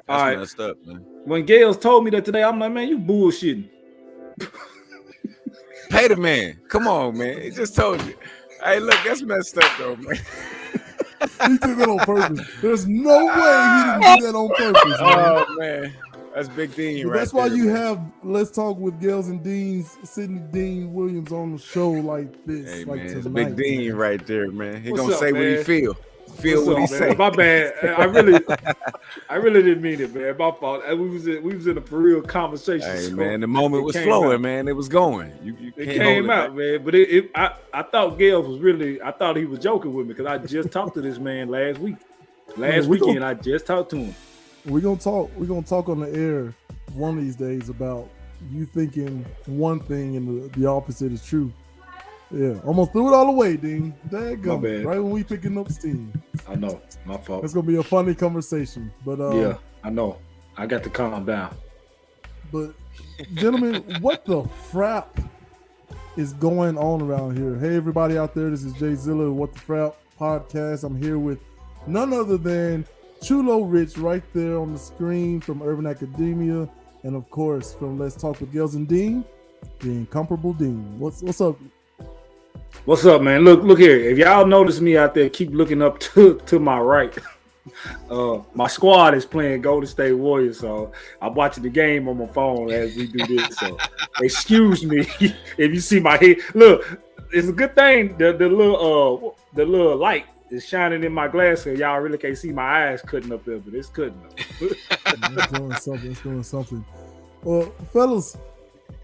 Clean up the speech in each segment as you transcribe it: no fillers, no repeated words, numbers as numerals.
That's messed up, man. When Gales told me that today, I'm like, man, you bullshitting. Pay the man. Come on, man. He just told you. Hey, look, that's messed up, though, man. He took it on purpose. There's no way he didn't do that on purpose. Oh, man. That's Big Dean, right? That's why there, you man. have Let's Talk with Gales and Dean's Sidney Dean Williams on the show like this. Hey, like man, tonight, it's Big Dean man. right there, man. He What's gonna up, say what he man? feel. Feel what he say. My bad. I really didn't mean it, man. My fault. We was in a for real conversation. Hey, so man, the moment was came flowing, out. man. It was going. It came out, man. But I thought Gales was really. I thought he was joking with me because I just talked to this man last week. Last weekend, I just talked to him. We're gonna talk on the air one of these days about you thinking one thing and the opposite is true. Yeah, almost threw it all away, Dean. Daggum, right when we picking up steam. I know, my fault. It's gonna be a funny conversation, but yeah, I know. I got to calm down. But gentlemen, what the frap is going on around here? Hey, everybody out there, this is Jay Zilla, What the Frap podcast. I'm here with none other than Chulo Rich right there on the screen from Urban Academia, and of course from Let's Talk with Gales and Dean, the incomparable Dean. What's up? What's up, man? Look here. If y'all notice me out there, keep looking up to my right. My squad is playing Golden State Warriors, so I'm watching the game on my phone as we do this. So excuse me if you see my head. Look, it's a good thing the little light is shining in my glass, so y'all really can't see my eyes cutting up there, but it's cutting up. It's doing something. Well, fellas,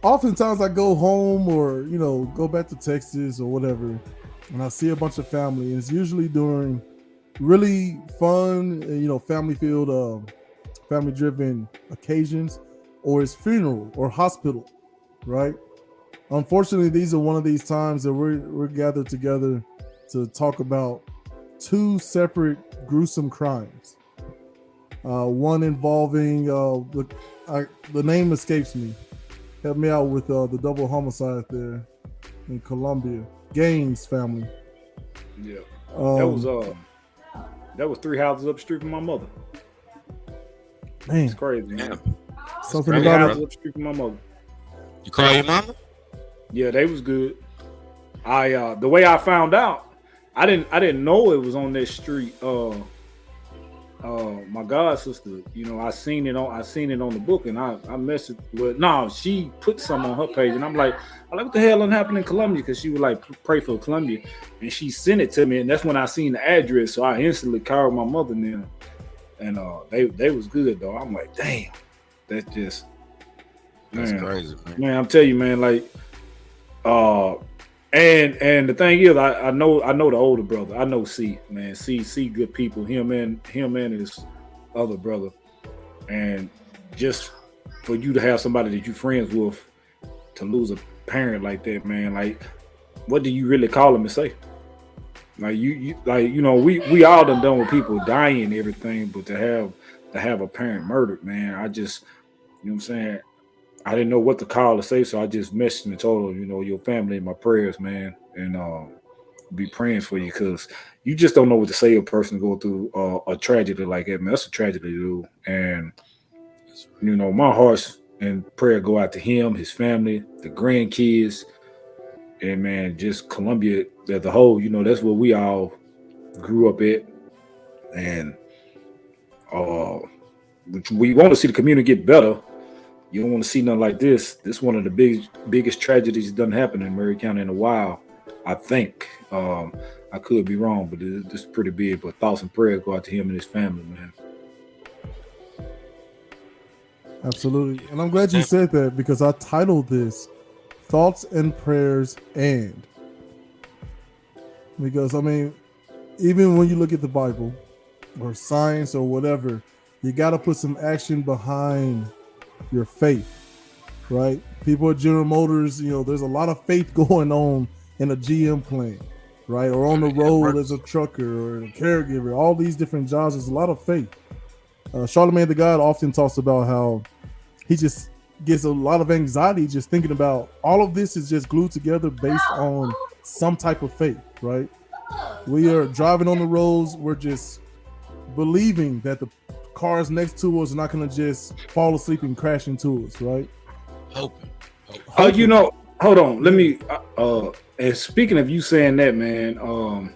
oftentimes I go home or, go back to Texas or whatever, and I see a bunch of family, and it's usually during really fun, family-filled, family-driven occasions, or it's funeral or hospital, right? Unfortunately, these are one of these times that we're gathered together to talk about two separate gruesome crimes. One involving the name escapes me. Help me out with the double homicide there in Colombia. Gaines family. Yeah, that was 3 houses up the street from my mother. Man, it's crazy. Man. Something about about houses up the street from my mother. You call your mama? Yeah, they was good. I the way I found out, I didn't know it was on this street. My god sister, I seen it on the book, and I messaged with. No, she put some on her page, and I'm like, what the hell done happened in Colombia? Because she would like pray for Colombia, and she sent it to me, and that's when I seen the address. So I instantly called my mother then, and they was good though. I'm like, damn, that's crazy, man. Man, I'm telling you, man, like, and the thing is, I know the older brother. I know C, man. C good people. Him and his other brother. And just for you to have somebody that you friends with to lose a parent like that, man, like, what do you really call them and say? Like we all done with people dying and everything, but to have a parent murdered, man, I just, you know what I'm saying? I didn't know what to call or say, so I just messaged and told her, your family in my prayers, man, and be praying for you, because you just don't know what to say a person go through a tragedy like that, man. That's a tragedy, dude. And my hearts and prayer go out to him, his family, the grandkids, and man, just Colombia as a whole. That's where we all grew up at, and we want to see the community get better. You don't want to see nothing like this. This is one of the biggest tragedies that doesn't happen in Murray County in a while, I think. I could be wrong, but this is pretty big. But thoughts and prayers go out to him and his family, man. Absolutely. And I'm glad you said that, because I titled this Thoughts and Prayers and. Because, even when you look at the Bible or science or whatever, you got to put some action behind your faith, right? People at General Motors, there's a lot of faith going on in a GM plant, right? Or on the road as a trucker or a caregiver. All these different jobs, there's a lot of faith. Charlemagne the God often talks about how he just gets a lot of anxiety just thinking about all of this is just glued together based on some type of faith, right? We are driving on the roads, we're just believing that the cars next to us are not gonna just fall asleep and crash into us, right? Hoping. You know, hold on. Let me. And speaking of you saying that, man,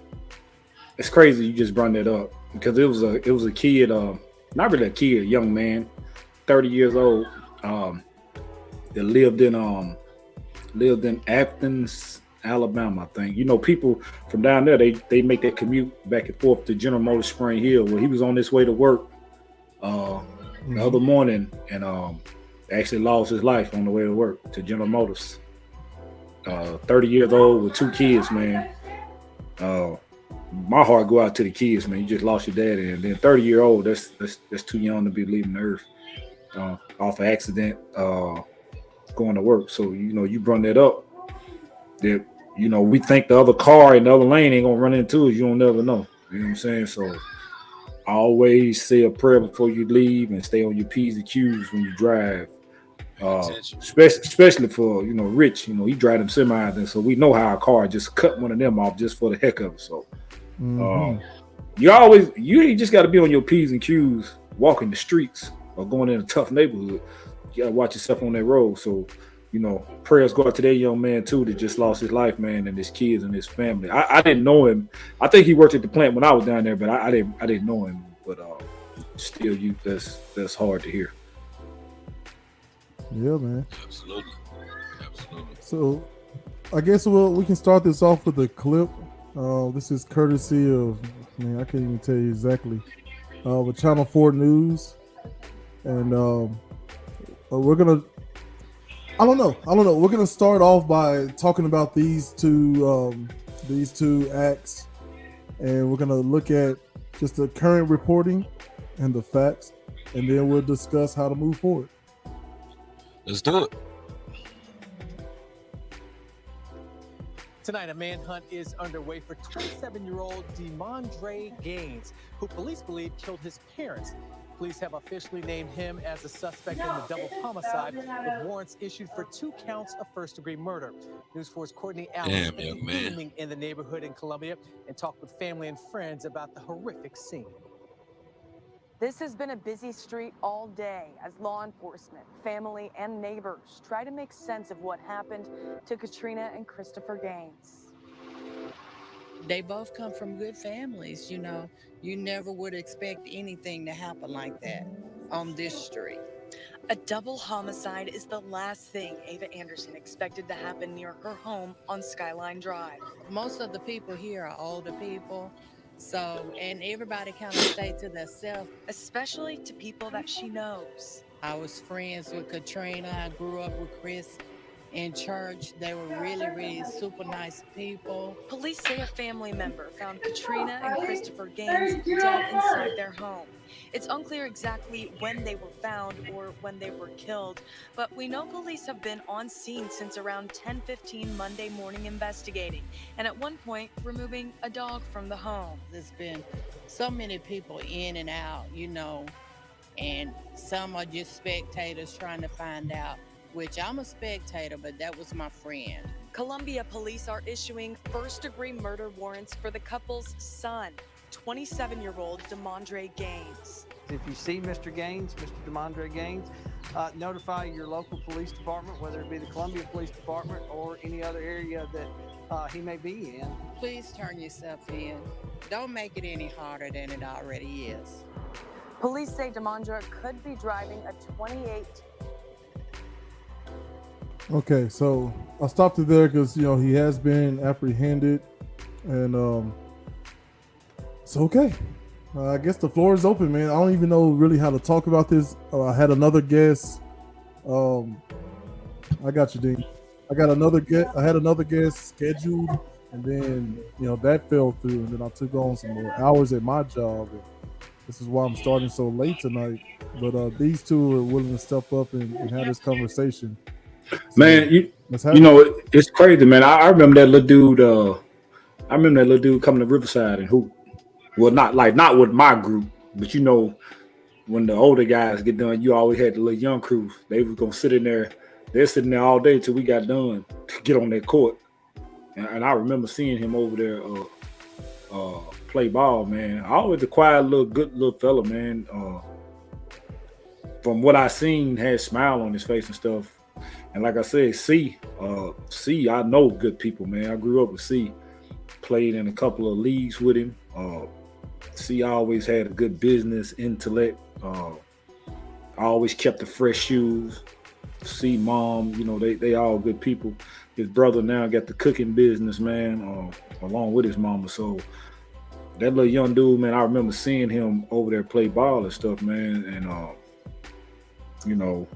it's crazy you just brought that up because it was a kid, not really a kid, a young man, 30 years old, that lived in Athens, Alabama. I think, you know, people from down there, they make that commute back and forth to General Motors Spring Hill. Where he was on his way to work the other morning, and actually lost his life on the way to work to General Motors. 30 years old with 2 kids, man. My heart go out to the kids, man. You just lost your daddy, and then 30-year-old, that's too young to be leaving the earth off an accident going to work. So, you know, you brought that up. That, you know, we think the other car in the other lane ain't gonna run into us. You don't never know. You know what I'm saying? So always say a prayer before you leave and stay on your P's and Q's when you drive. Especially for, you know, Rich, you know, he drive them semis, and so we know how a car just cut one of them off just for the heck of it. So you just got to be on your P's and Q's walking the streets or going in a tough neighborhood. You got to watch yourself on that road. So, you know, prayers go out to that young man too that just lost his life, man, and his kids and his family. I didn't know him. I think he worked at the plant when I was down there, but I didn't know him. But still, that's hard to hear. Yeah, man. Absolutely. So, I guess we can start this off with a clip. This is courtesy of, man, I can't even tell you exactly, with Channel 4 News, and we're gonna. I don't know. We're gonna start off by talking about these two acts, and we're gonna look at just the current reporting and the facts, and then we'll discuss how to move forward. Let's do it. Tonight, a manhunt is underway for 27-year-old DeMondre Gaines, who police believe killed his parents. Police have officially named him as a suspect in the double homicide, with warrants issued for 2 counts of first-degree murder. News 4's Courtney Allen spent the evening in the neighborhood in Columbia and talked with family and friends about the horrific scene. This has been a busy street all day as law enforcement, family, and neighbors try to make sense of what happened to Katrina and Christopher Gaines. They both come from good families, you know. You never would expect anything to happen like that on this street. A double homicide is the last thing Ava Anderson expected to happen near her home on Skyline Drive. Most of the people here are older people. So, and everybody kind of stay to themselves. Especially to people that she knows. I was friends with Katrina. I grew up with Chris in church. They were really, really super nice people. Police say a family member found Katrina and Christopher Gaines dead inside their home. It's unclear exactly when they were found or when they were killed, but we know police have been on scene since around 10:15 Monday morning investigating, and at one point removing a dog from the home. There's been so many people in and out, you know, and some are just spectators trying to find out, which I'm a spectator, but that was my friend. Columbia police are issuing first-degree murder warrants for the couple's son, 27-year-old DeMondre Gaines. If you see Mr. Gaines, Mr. DeMondre Gaines, notify your local police department, whether it be the Columbia Police Department or any other area that he may be in. Please turn yourself in. Don't make it any harder than it already is. Police say DeMondre could be driving a 28. Okay, so I stopped it there because, you know, he has been apprehended, and it's okay. I guess the floor is open, man. I don't even know really how to talk about this. I had another guest. I got you, Dean. I had another guest scheduled, and then, you know, that fell through, and then I took on some more hours at my job. And this is why I'm starting so late tonight. But these two are willing to step up and have this conversation. So, man, you know, it's crazy, man. I remember that little dude. I remember that little dude coming to Riverside and hoop. Well, not with my group, but you know, when the older guys get done, you always had the little young crew. They was gonna sit in there. They're sitting there all day till we got done to get on that court. And I remember seeing him over there play ball, man. Always a quiet good little fella, man. from what I seen, had a smile on his face and stuff. And like I said, C, I know good people, man. I grew up with C, played in a couple of leagues with him. C always had a good business intellect. I always kept the fresh shoes. C mom, they all good people. His brother now got the cooking business, man, along with his mama. So that little young dude, man, I remember seeing him over there play ball and stuff, man. And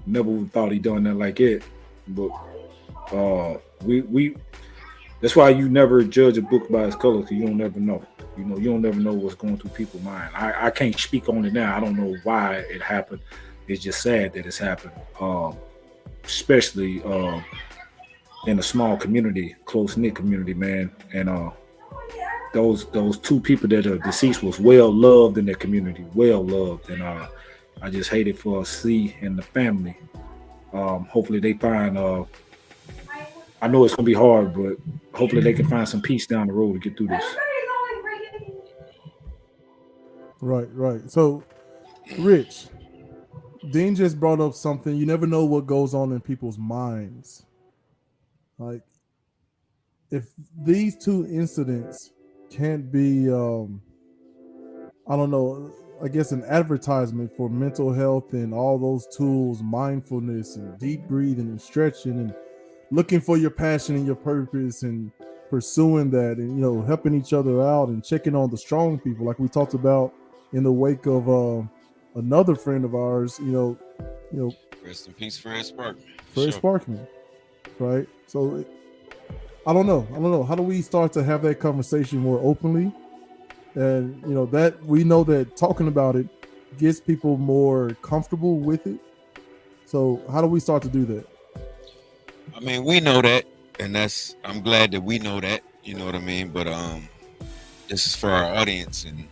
never thought he done that like it. But we that's why you never judge a book by its color, because you don't never know. You don't never know what's going through people's mind. I can't speak on it now. I don't know why it happened. It's just sad that it's happened, especially in a small community, close-knit community, man. And those two people that are deceased was well loved in their community, well loved. And I just hate it for C and the family. Hopefully they find, I know it's going to be hard, but hopefully they can find some peace down the road to get through this. Right. So, Rich, Dean just brought up something. You never know what goes on in people's minds. Like, if these two incidents can't be, I don't know, I guess an advertisement for mental health and all those tools, mindfulness and deep breathing and stretching and looking for your passion and your purpose and pursuing that and, helping each other out and checking on the strong people, like we talked about in the wake of another friend of ours, Rest in peace, Fred Sparkman. Fred Sparkman, right? So I don't know. How do we start to have that conversation more openly? And that we know that talking about it gets people more comfortable with it. So how do we start to do that? I mean, we know that, and I'm glad that we know that, you know what I mean? But this is for our audience, and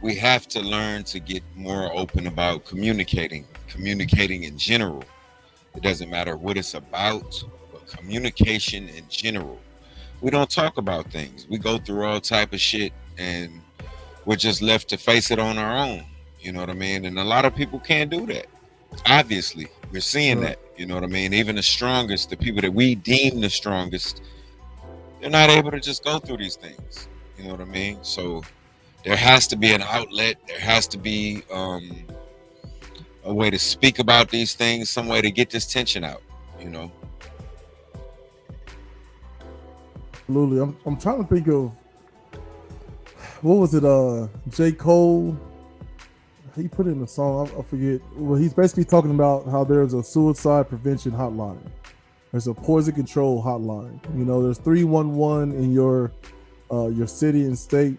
we have to learn to get more open about communicating in general. It doesn't matter what it's about, but communication in general. We don't talk about things. We go through all type of shit, and we're just left to face it on our own. You know what I mean? And a lot of people can't do that. Obviously, we're seeing that. You know what I mean? Even the strongest, the people that we deem the strongest, they're not able to just go through these things. You know what I mean? So there has to be an outlet. There has to be a way to speak about these things, some way to get this tension out, Absolutely. I'm trying to think of, what was it? J. Cole. He put it in the song. I forget. Well, he's basically talking about how there's a suicide prevention hotline. There's a poison control hotline. There's 311 in your city and state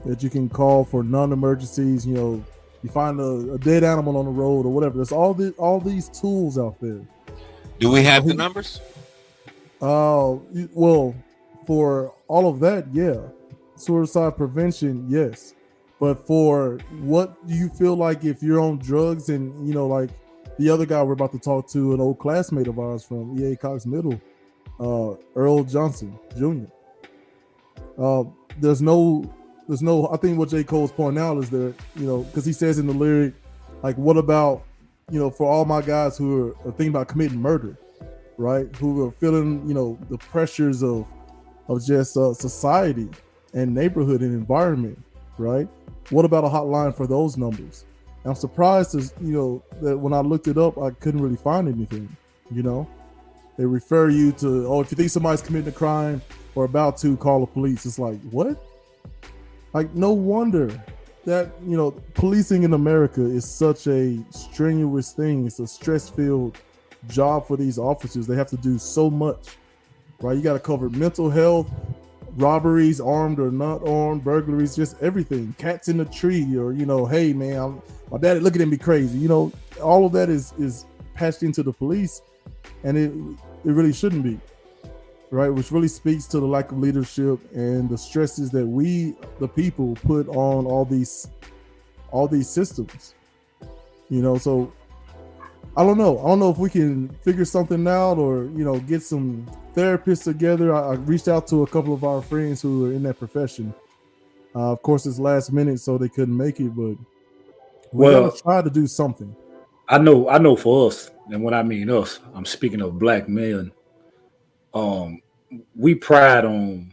that you can call for non-emergencies. You find a dead animal on the road or whatever. There's all these tools out there. Do we have the numbers? Well, for all of that, yeah. Suicide prevention, yes. But for what do you feel like if you're on drugs and, like the other guy we're about to talk to, an old classmate of ours from EA Cox Middle, Earl Johnson Jr. There's no, I think what J. Cole's pointing out is that, because he says in the lyric, like, what about, for all my guys who are thinking about committing murder, right? Who are feeling, the pressures of just society and neighborhood and environment, right? What about a hotline for those numbers? And I'm surprised that when I looked it up, I couldn't really find anything. They refer you to, if you think somebody's committing a crime or about to, call the police. It's like, what? Like, no wonder that, policing in America is such a strenuous thing. It's a stress-filled job for these officers. They have to do so much, right? You got to cover mental health, robberies, armed or not armed, burglaries, just everything. Cats in the tree, or hey man, my daddy looking at me crazy. All of that is patched into the police, and it really shouldn't be, right? Which really speaks to the lack of leadership and the stresses that we, the people, put on all these systems. So I don't know if we can figure something out or get some therapists together. I reached out to a couple of our friends who are in that profession. Of course, it's last minute, so they couldn't make it, but we're gonna try to do something. I know for us, and when I mean us, I'm speaking of black men. Um, we pride on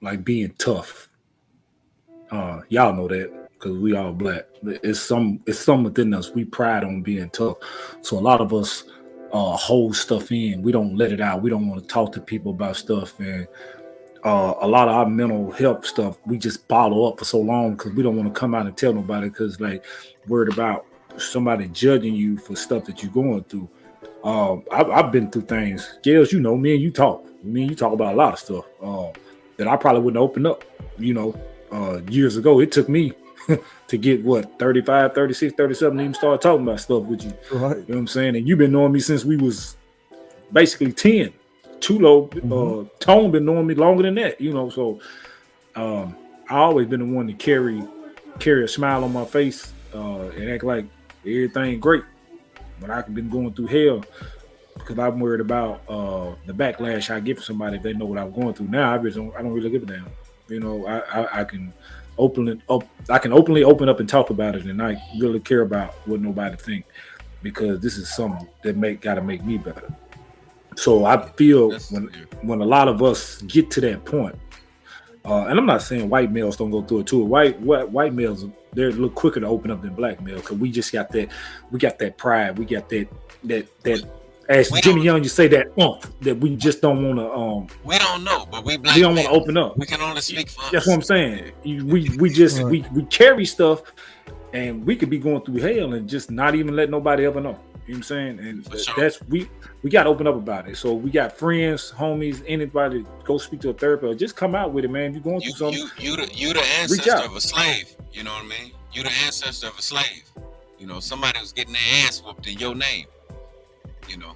like being tough. Y'all know that because we all black. It's some within us. We pride on being tough. So a lot of us hold stuff in. We don't let it out. We don't want to talk to people about stuff, and a lot of our mental health stuff we just bottle up for so long because we don't want to come out and tell nobody because like worried about somebody judging you for stuff that you're going through. I've been through things. Gales, you know, me and you talk about a lot of stuff that I probably wouldn't open up, you know, years ago. It took me to get what 35, 36, 37 to even start talking about stuff with you. Right. You know what I'm saying? And you've been knowing me since we was basically 10. Chulo, Tone been knowing me longer than that, you know. So I always been the one to carry a smile on my face and act like everything great. But I've been going through hell because I'm worried about the backlash I get from somebody if they know what I'm going through. Now I don't really give a damn. You know, I can openly open up and talk about it, and I really care about what nobody think because this is something that gotta make me better. So I feel when a lot of us get to that point, and I'm not saying white males don't go through it too. White males they're a little quicker to open up than black males because we just got that pride, we got that. As Jimmy Young, you say that that we just don't want to. We don't know, but we black. We don't want to open up. We can only speak for us. That's what I'm saying. We just we carry stuff, and we could be going through hell and just not even let nobody ever know. You know what I'm saying? And that's we got to open up about it. So we got friends, homies, anybody go speak to a therapist. Or just come out with it, man. You're going through something. You the ancestor of a slave. You know what I mean? You the ancestor of a slave. You know, somebody was getting their ass whooped in your name. You know,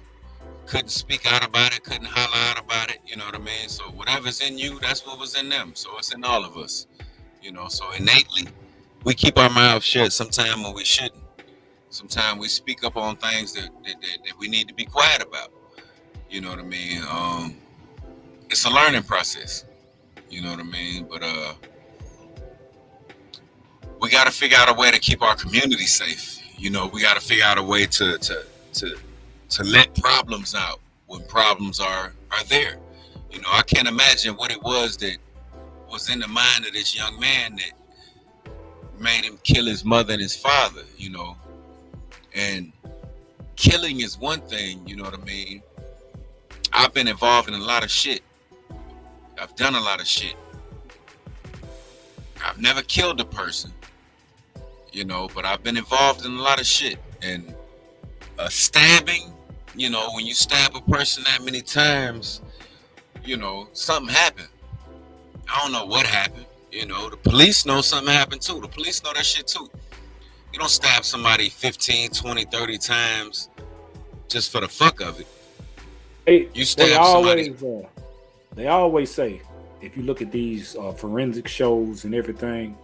couldn't speak out about it, couldn't holler out about it. You know what I mean? So whatever's in you, that's what was in them. So it's in all of us. You know, so innately, we keep our mouths shut sometimes when we shouldn't. Sometimes we speak up on things that we need to be quiet about. You know what I mean? It's a learning process. You know what I mean? But we got to figure out a way to keep our community safe. You know, we got to figure out a way to let problems out when problems are there. You know, I can't imagine what it was that was in the mind of this young man that made him kill his mother and his father, you know. And killing is one thing, you know what I mean? I've been involved in a lot of shit. I've done a lot of shit. I've never killed a person, you know, but I've been involved in a lot of shit. And stabbing, you know, when you stab a person that many times, you know, something happened. I don't know what happened. You know, the police know something happened too. The police know that shit too. You don't stab somebody 15, 20, 30 times just for the fuck of it. Hey, you stab somebody. They always say, if you look at these forensic shows and everything,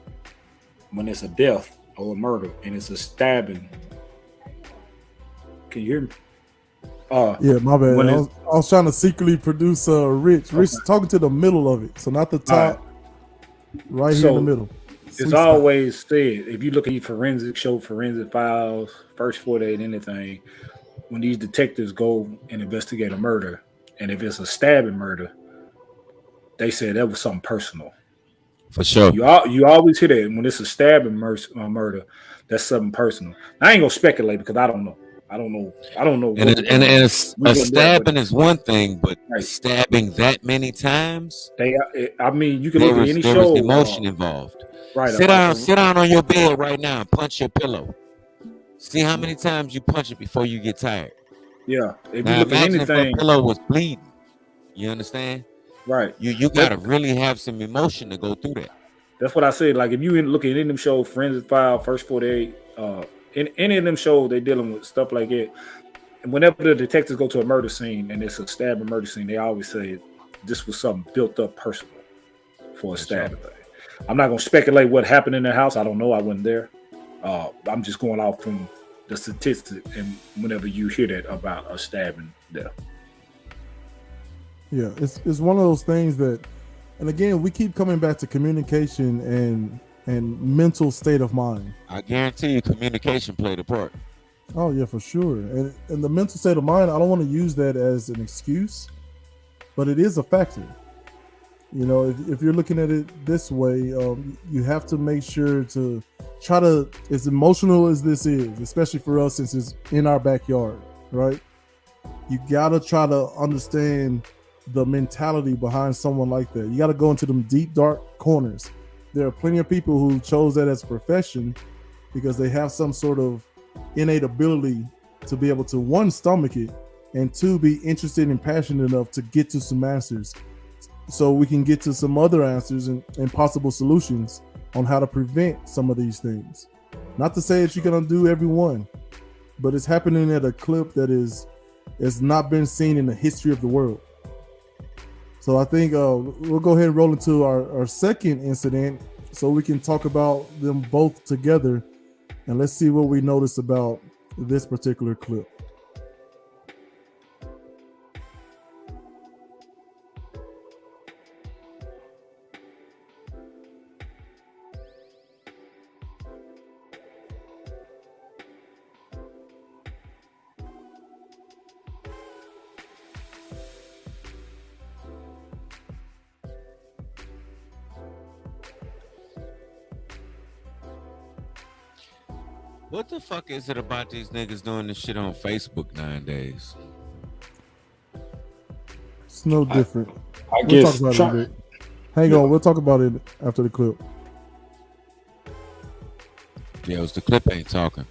when it's a death or a murder and it's a stabbing, can you hear me? Yeah, my bad. I was trying to secretly produce Rich. Rich is talking to the middle of it, so not the top. Right here in the middle. It's always said, if you look at forensic show, forensic files, first 48, anything, when these detectives go and investigate a murder, and if it's a stabbing murder, they say that was something personal. For sure. You always hear that when it's a stabbing murder, that's something personal. I ain't gonna speculate because I don't know. I don't know. And a stabbing is one thing, but stabbing that many times. I mean, you can look at any show. There was emotion involved. Right. Sit down on your bed right now and punch your pillow. See how many times you punch it before you get tired. Yeah. If now you look at imagine anything, if a pillow was bleeding. You understand? Right. You gotta really have some emotion to go through that. That's what I said. Like if you look at any of them shows, Forensic File, First 48, in any of them shows, they dealing with stuff like that. And whenever the detectives go to a murder scene and it's a stabbing murder scene, they always say this was something built up personal for a stabbing thing. I'm not gonna speculate what happened in the house. I don't know. I wasn't there. I'm just going off from the statistic. And whenever you hear that about a stabbing death, yeah, it's one of those things that, and again, we keep coming back to communication and mental state of mind. I guarantee you, communication played a part. Oh yeah, for sure. And the mental state of mind, I don't want to use that as an excuse, but it is a factor. You know, if you're looking at it this way, you have to make sure to try to, as emotional as this is, especially for us since it's in our backyard, right? You gotta try to understand the mentality behind someone like that. You gotta go into them deep, dark corners. There are plenty of people who chose that as a profession because they have some sort of innate ability to be able to, one, stomach it, and two, be interested and passionate enough to get to some answers so we can get to some other answers and possible solutions on how to prevent some of these things. Not to say that you're gonna do every one, but it's happening at a clip that has not been seen in the history of the world. So I think we'll go ahead and roll into our second incident so we can talk about them both together, and let's see what we notice about this particular clip. What the fuck is it about these niggas doing this shit on Facebook nowadays? It's no different. I We'll guess talk about it a bit. Hang on, we'll talk about it after the clip. Yeah, the clip ain't talking.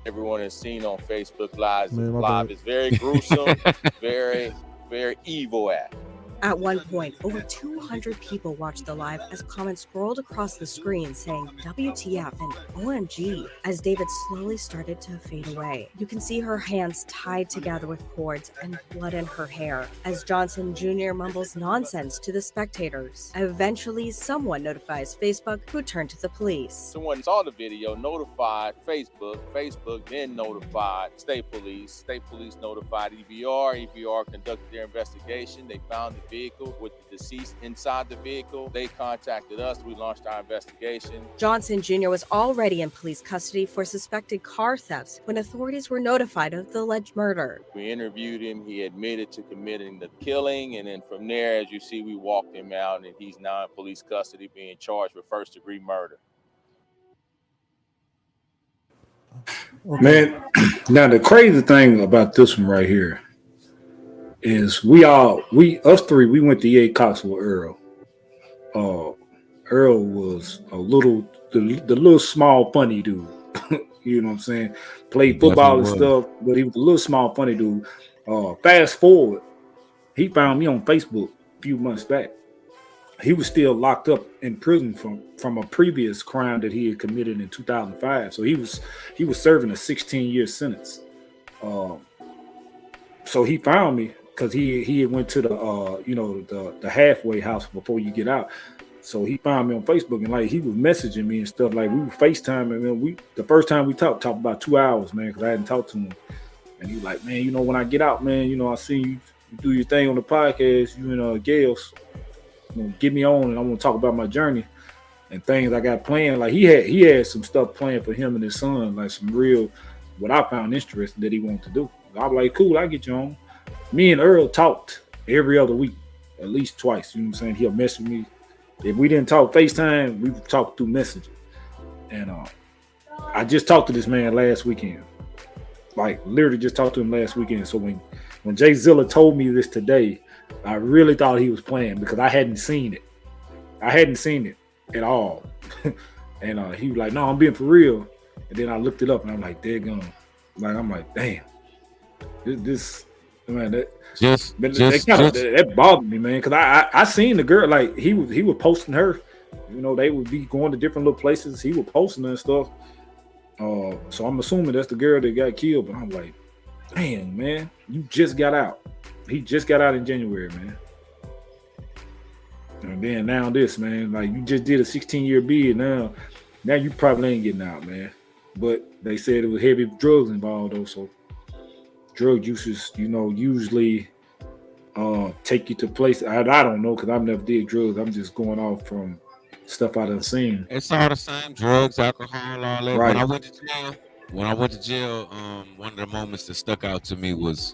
Everyone has seen on Facebook Live. Man, my Live bad. is very gruesome, very, very evil act. At one point, over 200 people watched the live as comments scrolled across the screen saying WTF and OMG as David slowly started to fade away. You can see her hands tied together with cords and blood in her hair as Johnson Jr. mumbles nonsense to the spectators. Eventually, someone notifies Facebook, who turned to the police. Someone saw the video, notified Facebook. Facebook then notified State Police. State Police notified EBR. EBR conducted their investigation. They found the vehicle with the deceased inside the vehicle. They contacted us. We launched our investigation. Johnson Jr. was already in police custody for suspected car thefts when authorities were notified of the alleged murder. We interviewed him. He admitted to committing the killing. And then from there, as you see, we walked him out and he's now in police custody being charged with first-degree murder. Man, now the crazy thing about this one right here is us three, we went to EA Cox with Earl. Earl was the little small funny dude. You know what I'm saying? Played football and stuff, but he was a little small funny dude. Fast forward, he found me on Facebook a few months back. He was still locked up in prison from a previous crime that he had committed in 2005. So he was serving a 16-year sentence. So he found me because he went to the halfway house before you get out. So he found me on Facebook and like he was messaging me and stuff. Like we were FaceTiming. Man, the first time we talked about 2 hours, man, because I hadn't talked to him. And he was like, man, when I get out, man, I see you do your thing on the podcast. You and Gales, get me on, and I want to talk about my journey and things I got planned. Like he had some stuff planned for him and his son, like some real what I found interesting that he wanted to do. I was like, cool, I get you on. Me and Earl talked every other week, at least twice. You know what I'm saying? He'll message me. If we didn't talk FaceTime, we would talk through Messenger. And I just talked to this man last weekend. Like literally just talked to him last weekend. So when Jay Zilla told me this today, I really thought he was playing because I hadn't seen it. I hadn't seen it at all. And he was like, no, I'm being for real. And then I looked it up and I'm like, daggone. Like, I'm like, damn. This man, that bothered me, man. Cause I seen the girl, like he was posting her. They would be going to different little places. He was posting her and stuff. So I'm assuming that's the girl that got killed. But I'm like, damn, man, you just got out. He just got out in January, man. And then now this, man, like you just did a 16-year bid. Now you probably ain't getting out, man. But they said it was heavy drugs involved, though. So drug uses, usually take you to places. I don't know because I've never did drugs. I'm just going off from stuff I done seen. It's all the same: drugs, alcohol, all that. Right. When I went to jail, one of the moments that stuck out to me was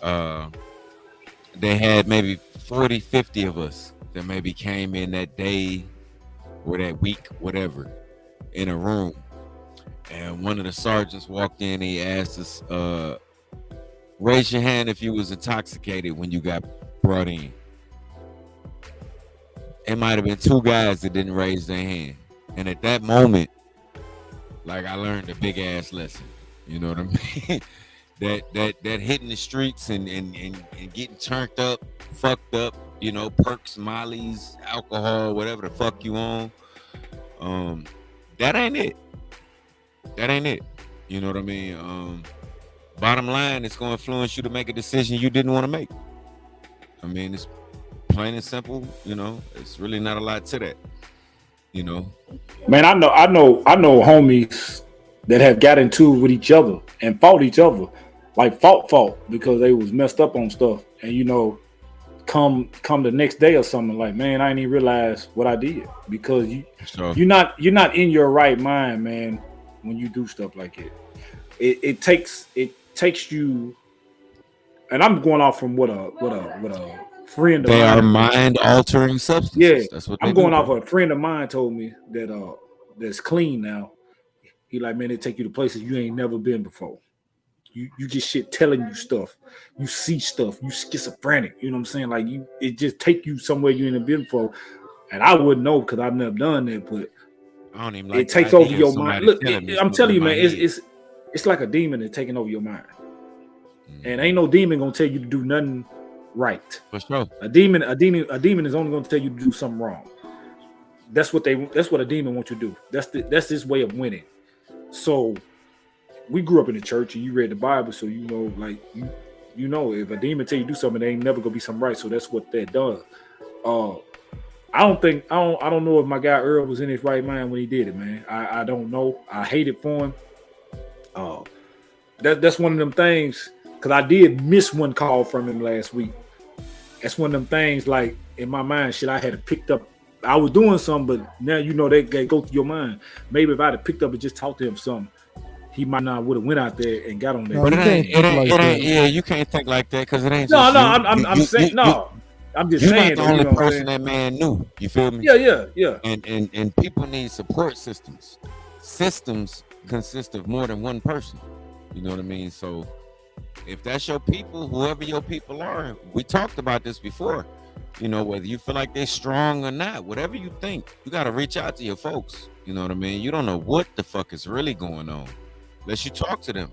they had maybe 40, 50 of us that maybe came in that day or that week, whatever, in a room. And one of the sergeants walked in, he asked us, raise your hand if you was intoxicated when you got brought in. It might have been 2 guys that didn't raise their hand. And at that moment, like, I learned a big ass lesson. You know what I mean? that hitting the streets and getting turned up, fucked up, you know, perks, mollies, alcohol, whatever the fuck you on. That ain't it. That ain't it. You know what I mean? Bottom line, it's gonna influence you to make a decision you didn't want to make. I mean, it's plain and simple, you know. It's really not a lot to that. You know. Man, I know homies that have got into it with each other and fought each other. Like fought because they was messed up on stuff. And you know, come the next day or something, like, man, I didn't even realize what I did. Because you're not in your right mind, man, when you do stuff like it. It takes you, and I'm going off from what a friend of they mine. Are mind altering substances. Yeah, that's what I'm going off. A friend of mine told me that that's clean now. He like, man, they take you to places you ain't never been before. You just shit telling you stuff. You see stuff. You schizophrenic. You know what I'm saying? Like it just take you somewhere you ain't been before. And I wouldn't know because I've never done that, but I don't even like it takes over your mind. Look, I'm telling you, man, it's like a demon that's taking over your mind. And ain't no demon gonna tell you to do nothing right. For sure. A demon is only gonna tell you to do something wrong. That's what a demon wants you to do. That's his way of winning. So we grew up in the church and you read the Bible, so you know, like you know, if a demon tell you to do something, it ain't never gonna be something right. So that's what that does. I don't know if my guy Earl was in his right mind when he did it, man. I don't know. I hate it for him. That's one of them things, because I did miss one call from him last week. That's one of them things, like, in my mind, shit, I had it picked up. I was doing something, but now you know they go through your mind. Maybe if I had picked up and just talked to him something, he might not would have went out there and got on that. No, but it ain't. Yeah, you can't think like that because it ain't. No, just I'm saying no. I'm just saying. You're not the only person that man knew. You feel me? Yeah. And people need support systems. Systems consist of more than one person. You know what I mean? So if that's your people, whoever your people are, we talked about this before. You know, whether you feel like they're strong or not, whatever you think, you got to reach out to your folks. You know what I mean? You don't know what the fuck is really going on unless you talk to them.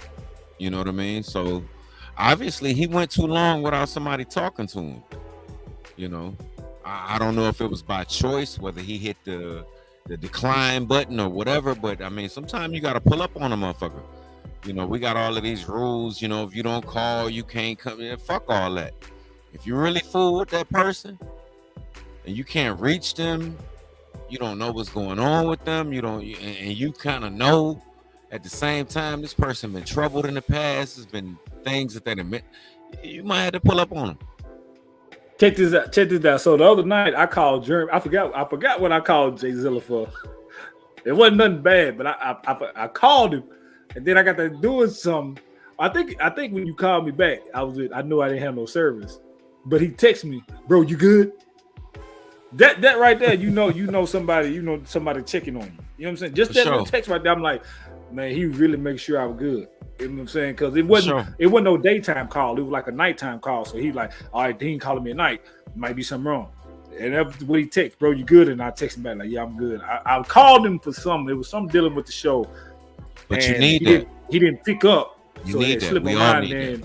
You know what I mean? So obviously he went too long without somebody talking to him. You know, I don't know if it was by choice, whether he hit the decline button or whatever, but I mean, sometimes you got to pull up on a motherfucker. You know, we got all of these rules, you know, if you don't call, you can't come in. Fuck all that. If you really fool with that person and you can't reach them, you don't know what's going on with them, and you kind of know at the same time this person been troubled in the past, there's been things that they admit, you might have to pull up on them. Check this out. So the other night I called Jeremy. I forgot what I called Jay Zilla for. It wasn't nothing bad, but I called him, and then I got to doing something. I think when you called me back, I knew I didn't have no service, but he texted me, bro, you good? That right there, you know somebody checking on you. You know what I'm saying? Just that little text right there, I'm like, man, he really makes sure I'm good. You know what I'm saying? Because it wasn't no daytime call. It was like a nighttime call. So he's like, all right, Dean calling me at night. Might be something wrong. And that's what he texts, bro, you good? And I text him back like, yeah, I'm good. I called him for something. It was something dealing with the show. But you need that. He didn't pick up. You need that. We all need that.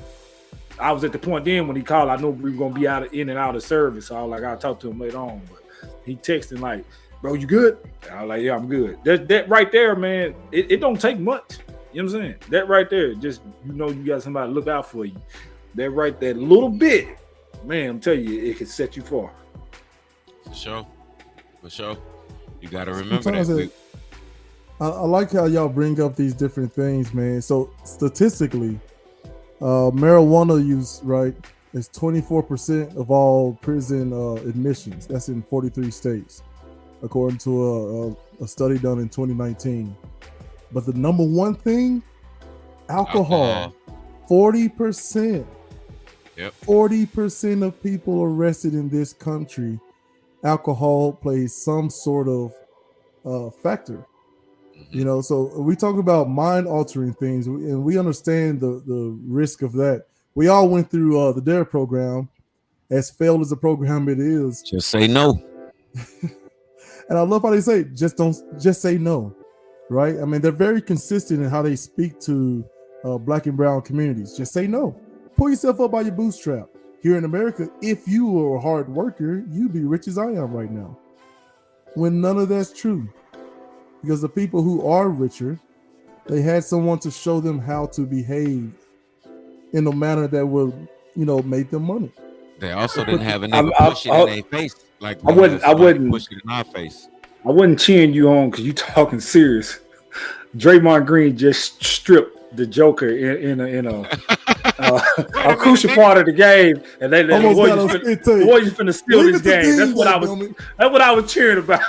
I was at the point then when he called, I knew we were going to be in and out of service. So I was like, I'll talk to him later on. But he texting like, bro, you good? And I was like, yeah, I'm good. That right there, man, it don't take much. You know what I'm saying? That right there, just, you got somebody to look out for you. That right there, little bit, man, I'm telling you, it can set you far. For sure. You got to remember that. I like how y'all bring up these different things, man. So statistically, marijuana use, right, is 24% of all prison admissions. That's in 43 states. according to a study done in 2019. But the number one thing, alcohol. 40%. Yep. 40% of people arrested in this country, alcohol plays some sort of factor. You know, so we talk about mind-altering things, and we understand the risk of that. We all went through the DARE program, as failed as a program it is. Just say no. And I love how they say, just say no, right? I mean, they're very consistent in how they speak to Black and brown communities. Just say no. Pull yourself up by your bootstrap. Here in America, if you were a hard worker, you'd be rich as I am right now. When none of that's true. Because the people who are richer, they had someone to show them how to behave in a manner that would, you know, make them money. They also didn't have a nigga push it in their face. Like I wouldn't push it in our face. I wasn't cheering you on because you talking serious. Draymond Green just stripped the Joker in a crucial part of the game, and the Warriors finna steal this game. That's what I was cheering about.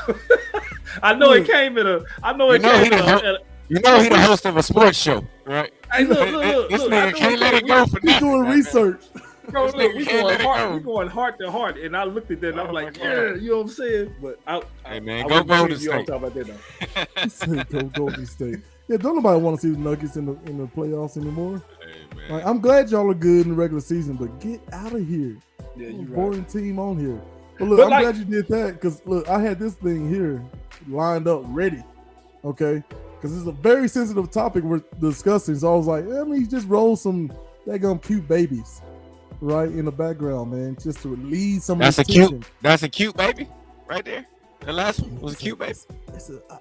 I know it came in a. You know he the host of a sports show, right? Hey, look, this nigga can't let it go for He's doing research. Bro, look, we going heart to heart, and I looked at that and I was like, yeah, you know what I'm saying? But hey man, go Golden State. Talk about that Go Golden State. Yeah, don't nobody want to see the Nuggets in the playoffs anymore. Hey, man. Like, I'm glad y'all are good in the regular season, but get out of here. Yeah, you boring team on here. But look, I'm glad you did that, because look, I had this thing here lined up ready. Okay, because it's a very sensitive topic we're discussing. So I was like, let me just roll some daggum cute babies right in the background, man, just to relieve some of the tension. That's a cute baby right there. The last one was a cute baby.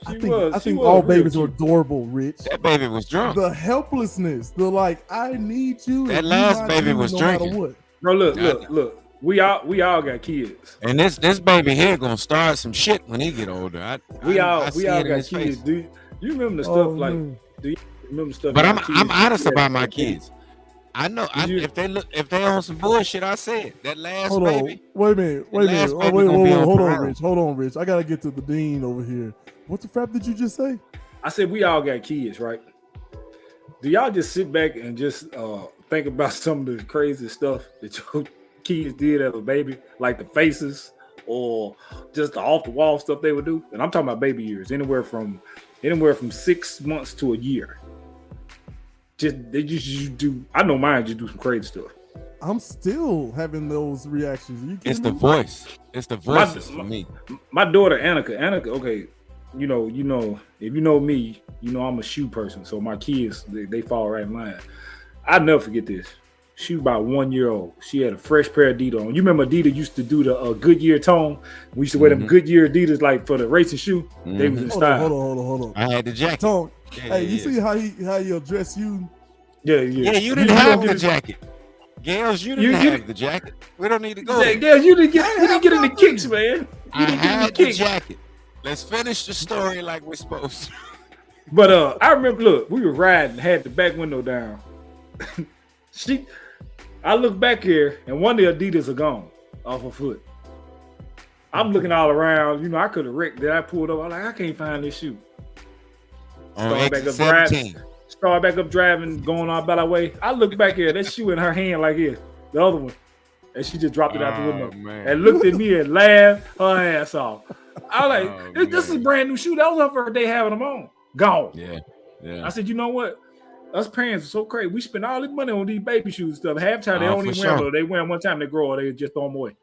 I think all babies are adorable, Rich. That baby was drunk. The helplessness, the like, I need you. That last baby was drinking. Bro, look. We all got kids. And this baby here gonna start some shit when he get older. We all got kids. Do you remember the stuff do you remember stuff? But I'm honest about my kids. I know if they on some bullshit, I said that last baby. Wait a minute. Wait, hold on, Rich. I gotta get to the dean over here. What the crap did you just say? I said we all got kids, right? Do y'all just sit back and just think about some of the crazy stuff that your kids did as a baby, like the faces or just the off the wall stuff they would do? And I'm talking about baby years, anywhere from 6 months to a year. They just do. I know mine just do some crazy stuff. I'm still having those reactions. It's the voice. It's the voices for me. My daughter Annika. Okay, you know, if you know me, you know I'm a shoe person. So my kids, they fall right in line. I'll never forget this. She was about 1 year old. She had a fresh pair of Adidas on. You remember Adidas used to do the Goodyear tone? We used to wear them Goodyear Adidas like for the racing shoe. They was in style. Hold on. I had the jacket. Tone. Hey, you see how he addressed you? Yeah. You didn't have the jacket. Gales, you didn't have the jacket. We don't need to go. Gales, you didn't get in the kicks, man. I had the jacket. Let's finish the story like we're supposed to. But I remember, look, we were riding, had the back window down. I look back here, and one of the Adidas are gone off her foot. I'm looking all around. You know, I could have wrecked that. I pulled up. I'm like, I can't find this shoe. Start back up driving, going on about our way. I look back here, that shoe in her hand like here, the other one. And she just dropped it out the window. Man. And looked at me and laughed her ass off. I was like, this is a brand new shoe. That was her first day having them on. Gone. Yeah. I said, you know what? Us parents are so crazy. We spend all this money on these baby shoes and stuff. Half time they don't even wear them. They wear them one time, they grow, or they just throw them away.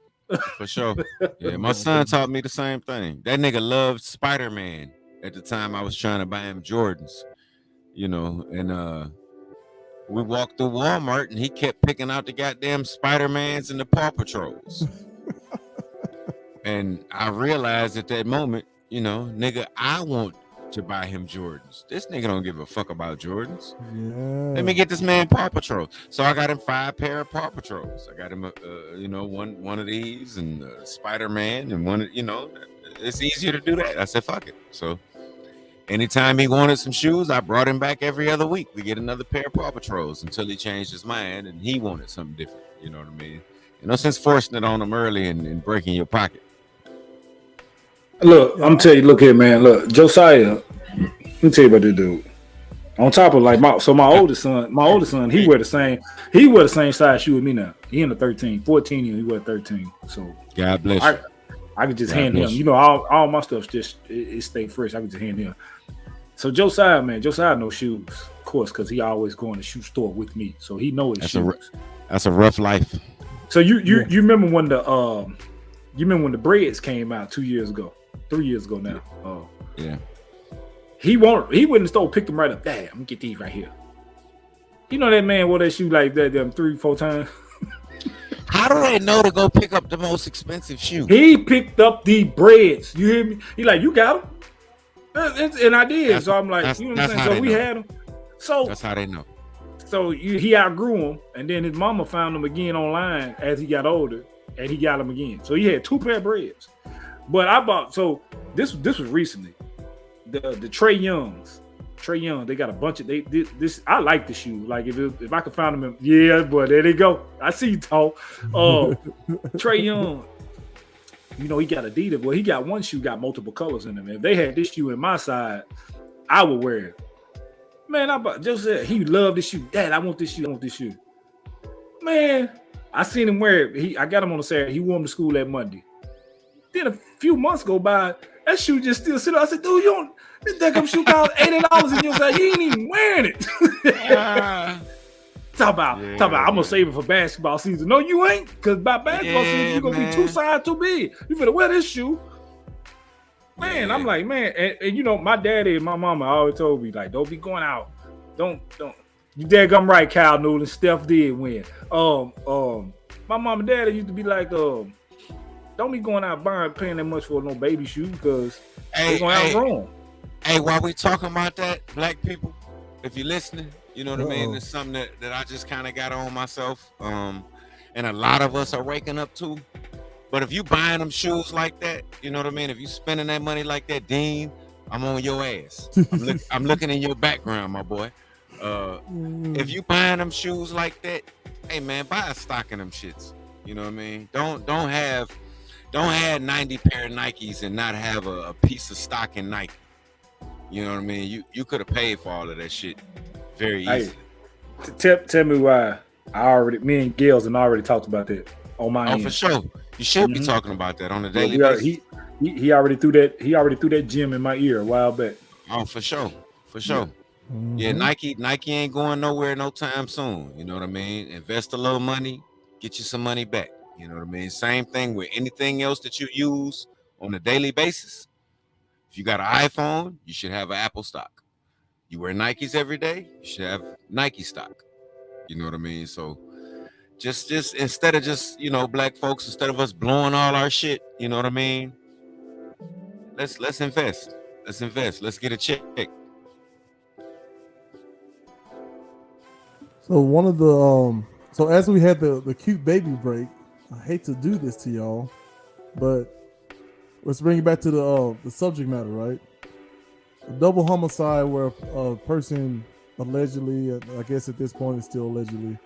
For sure. Yeah, my son taught me the same thing. That nigga loved Spider-Man at the time I was trying to buy him Jordans. You know, and we walked through Walmart and he kept picking out the goddamn Spider-Mans and the Paw Patrols. And I realized at that moment, you know, nigga, I want to buy him Jordans. This nigga don't give a fuck about Jordans. Yeah. Let me get this man Paw Patrol. So I got him 5 pair of Paw Patrols. I got him one of these and Spider-Man and one, you know, it's easier to do that. I said, fuck it. So anytime he wanted some shoes, I brought him back every other week to get another pair of Paw Patrols until he changed his mind and he wanted something different. You know what I mean? You know, since forcing it on him early and breaking your pocket. Look, I'm tell you, look here, man. Look, Josiah. Let me tell you about this dude. On top of like my oldest son, he wear the same size shoe with me now. He in the 13, 14 years, he wear 13. So God bless you. I could just God hand him. bless you. You know, all my stuff's just it stay fresh. I could just hand him. So Josiah, man, Josiah no shoes, of course, because he always going to the shoe store with me. So he know his shoes. That's a rough life. So you remember when the breads came out 3 years ago now. Yeah. He went in the store, picked them right up. Dad, I'm gonna get these right here. You know that man wore that shoe like that them 3-4 times. How do they know to go pick up the most expensive shoe? He picked up the breads. You hear me? He like, you got them, and I did. So I'm like, you know what I'm saying? So we had them. So that's how they know. So he outgrew them, and then his mama found them again online as he got older, and he got them again. So he had 2 pair of breads. But I bought this was recently. The Trey Youngs, they got a bunch of this. I like the shoe. Like if I could find them, yeah, boy, there they go. I see you talk. Trey Young, you know he got Adidas. Well, he got one shoe got multiple colors in them. If they had this shoe in my side, I would wear it. Man, just said he loved this shoe. Dad, I want this shoe. I want this shoe. Man, I seen him wear it. I got him on a Saturday. He wore them to school that Monday. Then a few months go by. That shoe just still sitting. I said, dude, you don't. This damn shoe cost $80, and you say you ain't even wearing it. Talk about. I'm gonna save it for basketball season. No, you ain't, because by basketball season you're gonna be 2 sizes too big. You finna wear this shoe, man. I'm like, man, and you know, my daddy and my mama always told me like, don't be going out. Don't. You daggum right, Kyle Newland. Steph did win. My mom and daddy used to be like, don't be going out paying that much for no baby shoe because they're going out wrong. Hey, while we talking about that, black people, if you're listening, you know what I mean? It's something that I just kind of got on myself. And a lot of us are waking up to. But if you buying them shoes like that, you know what I mean? If you spending that money like that, Dean, I'm on your ass. I'm looking in your background, my boy. If you buying them shoes like that, hey man, buy a stock in them shits. You know what I mean? Don't have 90 pair of Nikes and not have a piece of stock in Nike. You know what I mean? You could have paid for all of that shit very easily. Tell me why me and Gales and already talked about that on my end. For sure. You should be talking about that on a daily basis. He already threw that gem in my ear a while back. Oh, for sure. Yeah, Nike ain't going nowhere no time soon. You know what I mean? Invest a little money, get you some money back. You know what I mean? Same thing with anything else that you use on a daily basis. If you got an iPhone, you should have an Apple stock. You wear Nikes every day, you should have Nike stock. You know what I mean? So just instead of just, you know, black folks, instead of us blowing all our shit, you know what I mean? Let's invest. Let's get a check. So one of the so as we had the cute baby break, I hate to do this to y'all, but let's bring it back to the subject matter, right? A double homicide where a person allegedly, I guess at this point it's still allegedly,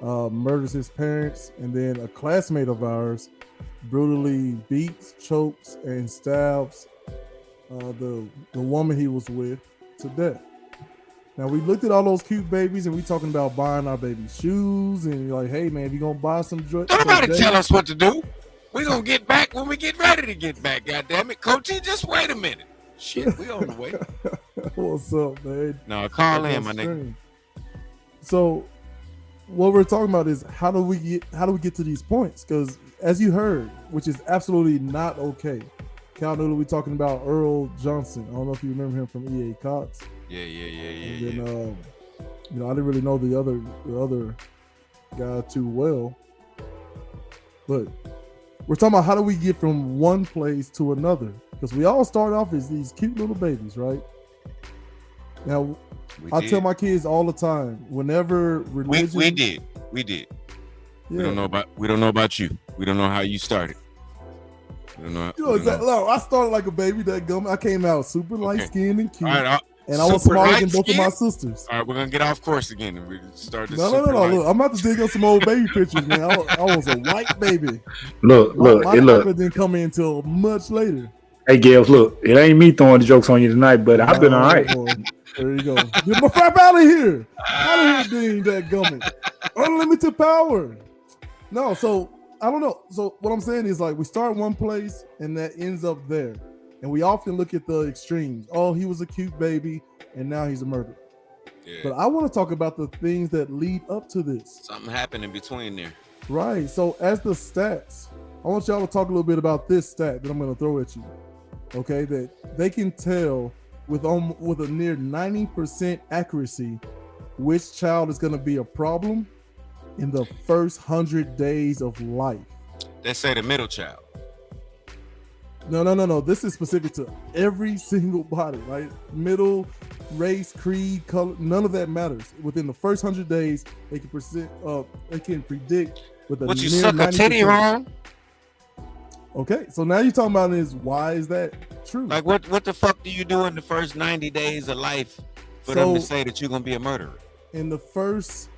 murders his parents, and then a classmate of ours brutally beats, chokes, and stabs the woman he was with to death. Now we looked at all those cute babies and we talking about buying our baby shoes and you're like, hey man, if you're gonna buy some drugs, nobody tell us what to do. We're gonna get back when we get ready to get back. God damn it, Coachy, just wait a minute. Shit, we on the way. What's up, man? No, call in, my nigga. So what we're talking about is how do we get to these points? Because as you heard, which is absolutely not okay. Cal Noodle, we talking about Earl Johnson. I don't know if you remember him from EA Cox. Yeah. And then, you know, I didn't really know the other guy too well, but we're talking about how do we get from one place to another? Because we all start off as these cute little babies, right? Now, I tell my kids all the time, whenever religion, we did. Yeah. We don't know about you. We don't know how you started. We don't know. You know exactly. No, I started like a baby. That gum. I came out super light skinned and cute. All right, and I was smaller than both of my sisters. All right, we're gonna get off course again and we start this. No. Look, I'm about to dig up some old baby pictures, man. I was a white baby. Look. My didn't come in until much later. Hey, Gales, look, it ain't me throwing the jokes on you tonight, but I've been all right. Boy. There you go. Get my frap out of here. Out of here, Dean, that gummit. Unlimited power. No, so I don't know. So what I'm saying is like we start one place and that ends up there. And we often look at the extremes. Oh, he was a cute baby and now he's a murderer. Yeah. But I want to talk about the things that lead up to this. Something happened in between there. Right. So as the stats, I want y'all to talk a little bit about this stat that I'm going to throw at you. Okay, that they can tell with a near 90% accuracy which child is going to be a problem in the first 100 days of life. They say the middle child. No. This is specific to every single body, right? Middle, race, creed, color, none of that matters. Within the first 100 days, they can predict with a What, you near suck a 90%. titty wrong? Okay, so now you're talking about is why is that true? Like what the fuck do you do in the first 90 days of life for them to say that you're gonna be a murderer? In the first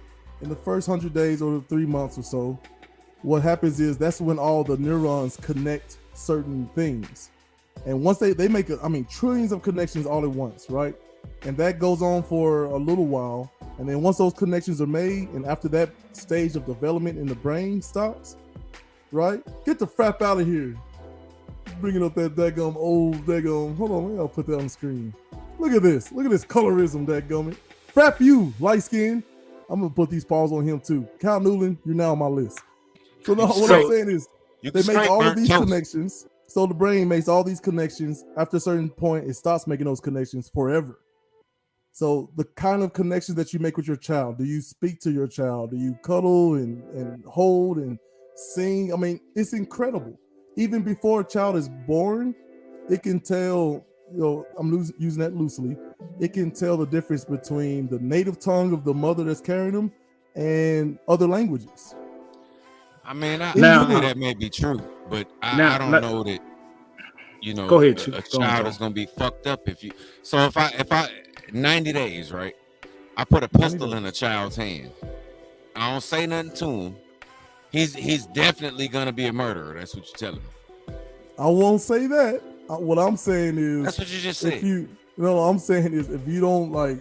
100 days or 3 months or so, what happens is that's when all the neurons connect certain things. And once they make trillions of connections all at once, right? And that goes on for a little while. And then once those connections are made, and after that stage of development in the brain stops, right? Get the frap out of here. Bringing up that daggum hold on, I'll put that on the screen. Look at this colorism, dadgummit. Frap you, light skin. I'm gonna put these paws on him too. Cal Newland, you're now on my list. So now what I'm saying is they make all of these connections. So the brain makes all these connections. After a certain point, it stops making those connections forever. So the kind of connections that you make with your child, do you speak to your child? Do you cuddle and hold and sing? I mean, it's incredible. Even before a child is born, it can tell, I'm using that loosely. It can tell the difference between the native tongue of the mother that's carrying them and other languages. I mean, that may be true, but I don't know that, go ahead, a child is going to be fucked up if you. So if I 90 days, right? I put a pistol in a child's hand. I don't say nothing to him. He's definitely going to be a murderer. That's what you're telling me. I won't say that. What I'm saying is, that's what you just said. I'm saying is if you don't like,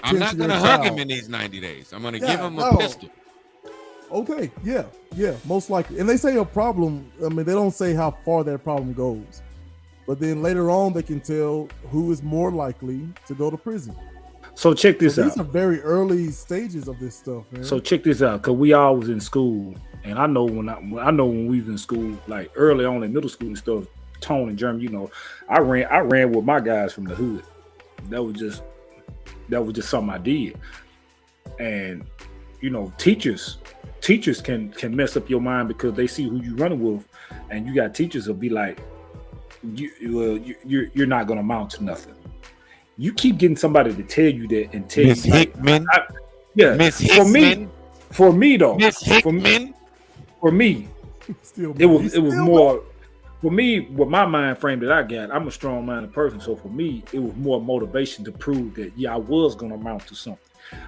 I'm not going to hug him in these 90 days. I'm going to give him a pistol. Okay, yeah, most likely. And they say a problem. I mean, they don't say how far that problem goes, but then later on they can tell who is more likely to go to prison. So check this out. These are very early stages of this stuff, man. So check this out, cause we all was in school, and I know when we was in school, like early on in middle school and stuff. Tone and Jeremy, I ran with my guys from the hood. That was just something I did, and teachers can mess up your mind because they see who you running with, and you got teachers will be like, you're not gonna amount to nothing. You keep getting somebody to tell you that and tell Miss you, Hickman. Miss Hickman. For me though, Miss Hickman. For me, it was more. For me, with my mind frame that I got, I'm a strong-minded person. So for me, it was more motivation to prove that I was gonna amount to something.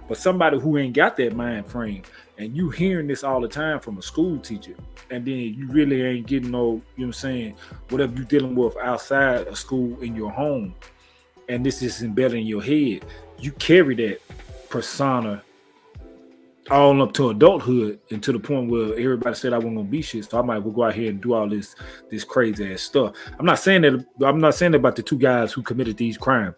But somebody who ain't got that mind frame, and you hearing this all the time from a school teacher, and then you really ain't getting whatever you're dealing with outside of school in your home, and this is embedded in your head, you carry that persona all up to adulthood and to the point where everybody said I wasn't gonna be shit, so I might well go out here and do all this crazy ass stuff. I'm not saying that about the two guys who committed these crimes.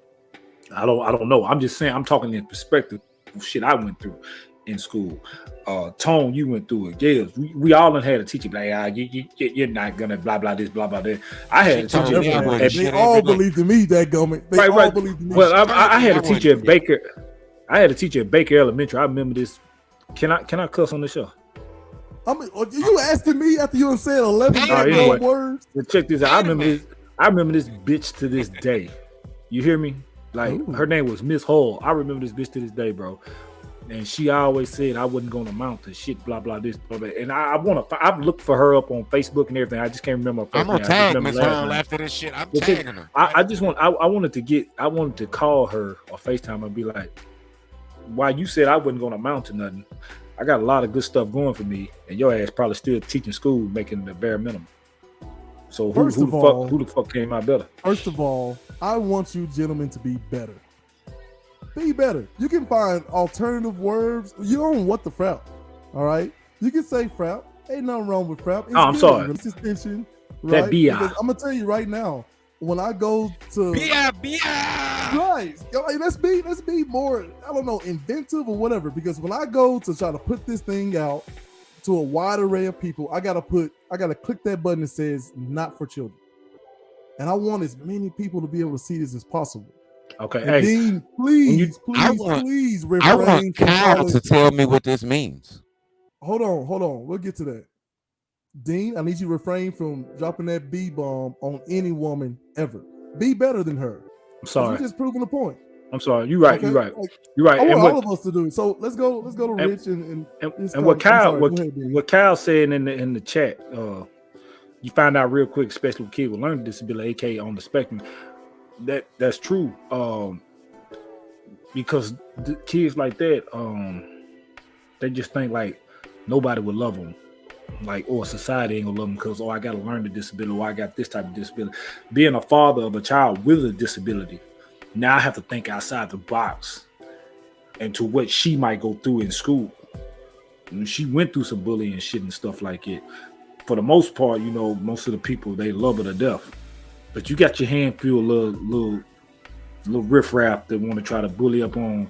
I don't know. I'm just saying I'm talking in perspective of shit I went through in school. Tone, you went through it. Gales, we all had a teacher like, you're not gonna blah blah this, blah blah that. I had a teacher. They all believed in me, that gummit. They all believed in me. Well, I had a teacher at Baker. I had a teacher at Baker Elementary. I remember this. Can I cuss on the show? I mean, you asking me after you said 11 words? Well, check this out. I remember this bitch to this day. You hear me? Like, her name was Miss Hall. I remember this bitch to this day, bro. And she always said I wasn't gonna amount to shit, blah blah this, blah blah. And I've looked for her up on Facebook and everything. I just can't remember her first name. I'm gonna tag Miss Hall after this shit. I'm tagging her. I wanted to call her or FaceTime and be like, why you said I wasn't gonna amount to nothing. I got a lot of good stuff going for me, and your ass probably still teaching school, making the bare minimum. So First of all, who the fuck came out better? First of all, I want you gentlemen to be better. Be better. You can find alternative words. You don't want the frap. All right. You can say frap. Ain't nothing wrong with frap. It's I'm good. sorry. It releases tension, That right? BI. Because I'm gonna tell you right now, when I go to right, let's be more, I don't know, inventive or whatever. Because when I go to try to put this thing out to a wide array of people, I gotta click that button that says not for children. And I want as many people to be able to see this as possible. Okay, and hey, Dean, please refrain I want from Kyle calling. to tell me what this means. Hold on. We'll get to that. Dean, I need you to refrain from dropping that B bomb on any woman ever. Be better than her. I'm sorry. You're just proving the point. I'm sorry. You're right. Okay? You're right. Like, You're right. I want And all of us to do it. So let's go to Rich and what Kyle Go ahead, Dean. what Kyle said in the chat. You find out real quick, especially with kids with learning disability, aka on the spectrum. That's true. Because the kids like that, they just think like nobody would love them, like, or society ain't gonna love them because I got to learn the disability, or I got this type of disability. Being a father of a child with a disability, now I have to think outside the box and to what she might go through in school. And she went through some bullying and shit and stuff like it. For the most part, most of the people, they love her to death. But you got your hand feel little riffraff that want to try to bully up on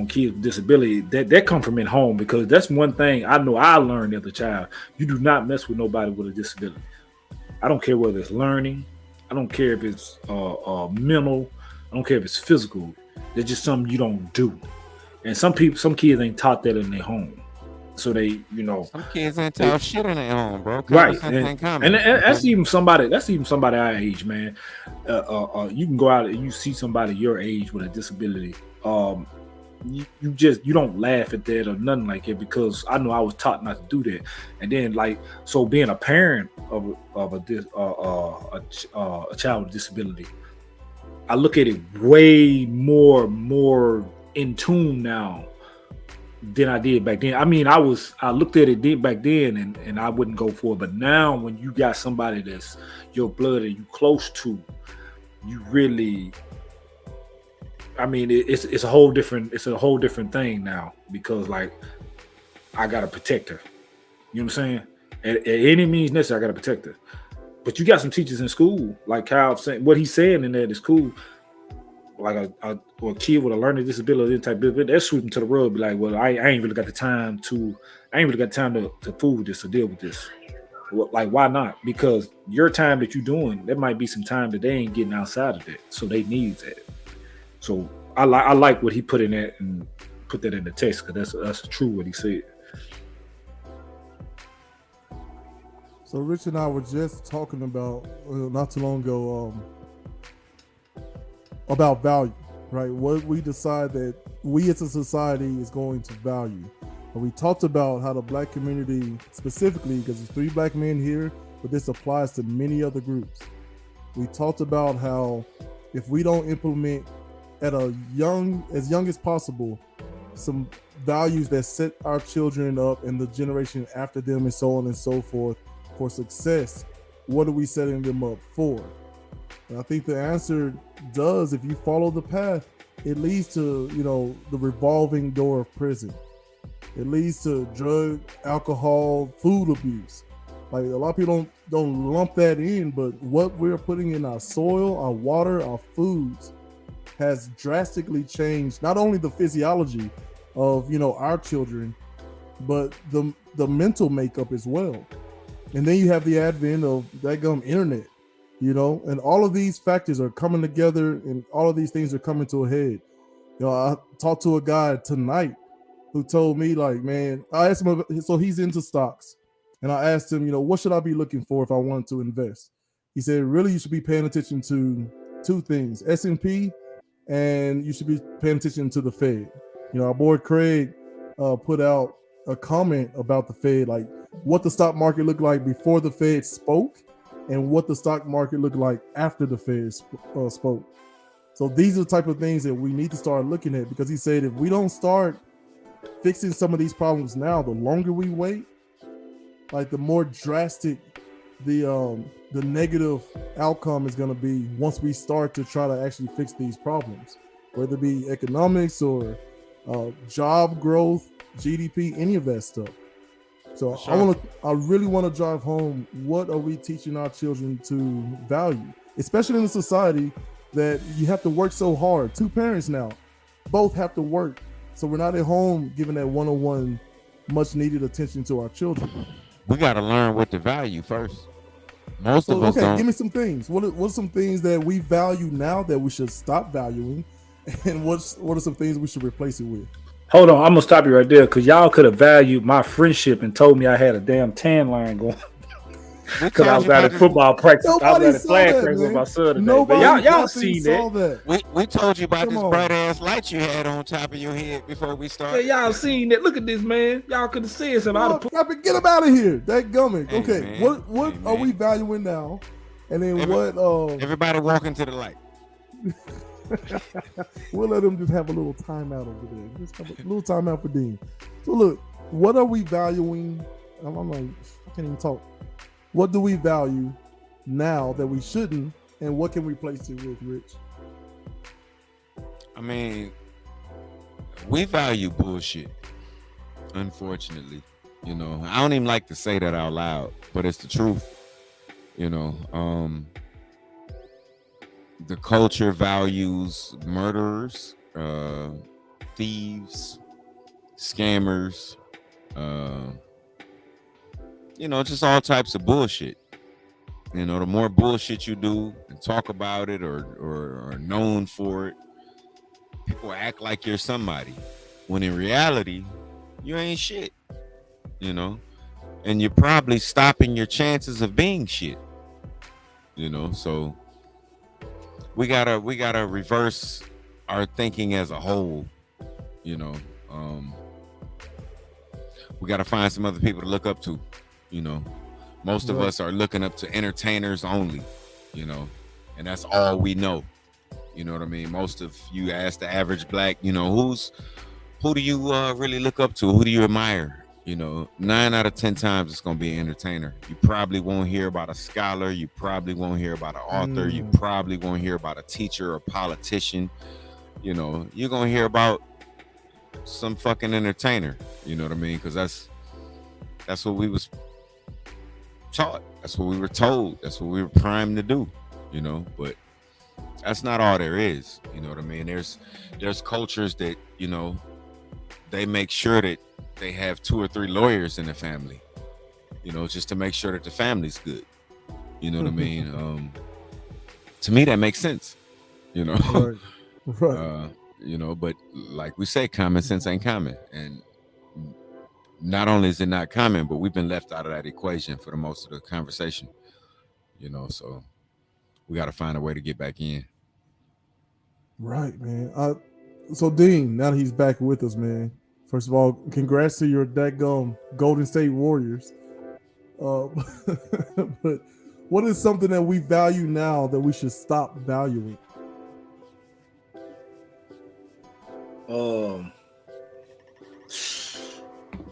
kids with disability. That come from at home, because that's one thing I know I learned as a child. You do not mess with nobody with a disability. I don't care whether it's learning. I don't care if it's mental. I don't care if it's physical. It's just something you don't do. And some kids ain't taught that in their home. So they, some kids ain't taught shit in their home, bro. Right, and that's even somebody our age, man. You can go out and you see somebody your age with a disability. You don't laugh at that or nothing like it, because I know I was taught not to do that. And then so being a parent of a child with disability, I look at it way more in tune now than I did back then. I mean, I looked at it back then and I wouldn't go for it. But now when you got somebody that's your blood and you close to, you really, I mean, it's a whole different thing now, because like I gotta protect her. You know what I'm saying? At any means necessary, I gotta protect her. But you got some teachers in school, like Kyle saying, what he's saying in that is cool. Like a kid with a learning disability type of, they'll sweep them to the road, be like, well, I ain't really got the time to fool with this or deal with this. Well, like, why not? Because your time that you're doing, there might be some time that they ain't getting outside of that, so they need that. So I like what he put in that and put that in the text, because that's true what he said. So Rich and I were just talking about not too long ago about value, right? What we decide that we as a society is going to value. And we talked about how the Black community specifically, because there's 3 Black men here, but this applies to many other groups. We talked about how if we don't implement at as young as possible some values that set our children up and the generation after them and so on and so forth for success, what are we setting them up for? And I think the answer does, if you follow the path, it leads to, the revolving door of prison. It leads to drug, alcohol, food abuse. Like, a lot of people don't lump that in, but what we're putting in our soil, our water, our foods has drastically changed not only the physiology of, our children, but the mental makeup as well. And then you have the advent of that internet. And all of these factors are coming together, and all of these things are coming to a head. I talked to a guy tonight who told me, like, man, I asked him, so he's into stocks. And I asked him, what should I be looking for if I wanted to invest? He said, really, you should be paying attention to 2 things, S&P, and you should be paying attention to the Fed. Our boy Craig put out a comment about the Fed, like what the stock market looked like before the Fed spoke, and what the stock market looked like after the Fed spoke. So these are the type of things that we need to start looking at, because he said if we don't start fixing some of these problems now, the longer we wait, like the more drastic the negative outcome is going to be once we start to try to actually fix these problems, whether it be economics or job growth, GDP, any of that stuff. So Sure. I really want to drive home, what are we teaching our children to value, especially in a society that you have to work so hard. Two parents now, both have to work, so we're not at home giving that one-on-one much needed attention to our children. We got to learn what to value first. Most So of us okay, don't. give me some things. What are some things that we value now that we should stop valuing, and what are some things we should replace it with? Hold on, I'm gonna stop you right there because y'all could have valued my friendship and told me I had a damn tan line going We because I told was you at about a this. football practice. I was Nobody at a saw flag that, practice with man. my son today. Nobody But y'all nothing seen saw that. that. We told you about Come this on. bright ass light you had on top of your head before we Yeah, started. y'all seen that. Look at this, man. Y'all could have said something. I'd have put Get him out of here. That gumming. Hey, Okay, man. what Hey, are we man. valuing now? And then Every- what? Everybody walk into the light. We'll let him just have a little timeout over there. Just have a little timeout for Dean. So look, what are we valuing? I'm like, I can't even talk. What do we value now that we shouldn't, and what can we replace it with, Rich? I mean, we value bullshit. Unfortunately, you know, I don't even like to say that out loud, but it's the truth. You know, the culture values murderers, thieves, scammers, you know, just all types of bullshit. You know, the more bullshit you do and talk about it or are known for it, people act like you're somebody, when in reality, you ain't shit. You know, and you're probably stopping your chances of being shit. You know, so we gotta reverse our thinking as a whole. You know, we gotta find some other people to look up to. You know, most of Right. us are looking up to entertainers only. You know, and that's all we know. You know what I mean? Most of you ask the average black, you know, who do you really look up to? Who do you admire? You know, 9 out of 10 times it's gonna be an entertainer. You probably won't hear about a scholar. You probably won't hear about an author. You probably won't hear about a teacher or politician. You know, you're gonna hear about some fucking entertainer. You know what I mean? Because that's what we was taught. That's what we were told. That's what we were primed to do. You know, but that's not all there is. You know what I mean? There's cultures that, you know, they make sure that they have 2 or 3 lawyers in the family, you know, just to make sure that the family's good. You know what I mean? To me, that makes sense, you know. Right. You know, but like we say, common sense ain't common. And not only is it not common, but we've been left out of that equation for the most of the conversation, you know, so we got to find a way to get back in. Right, man. So Dean, now that he's back with us, man. First of all, congrats to your dadgum Golden State Warriors. But what is something that we value now that we should stop valuing?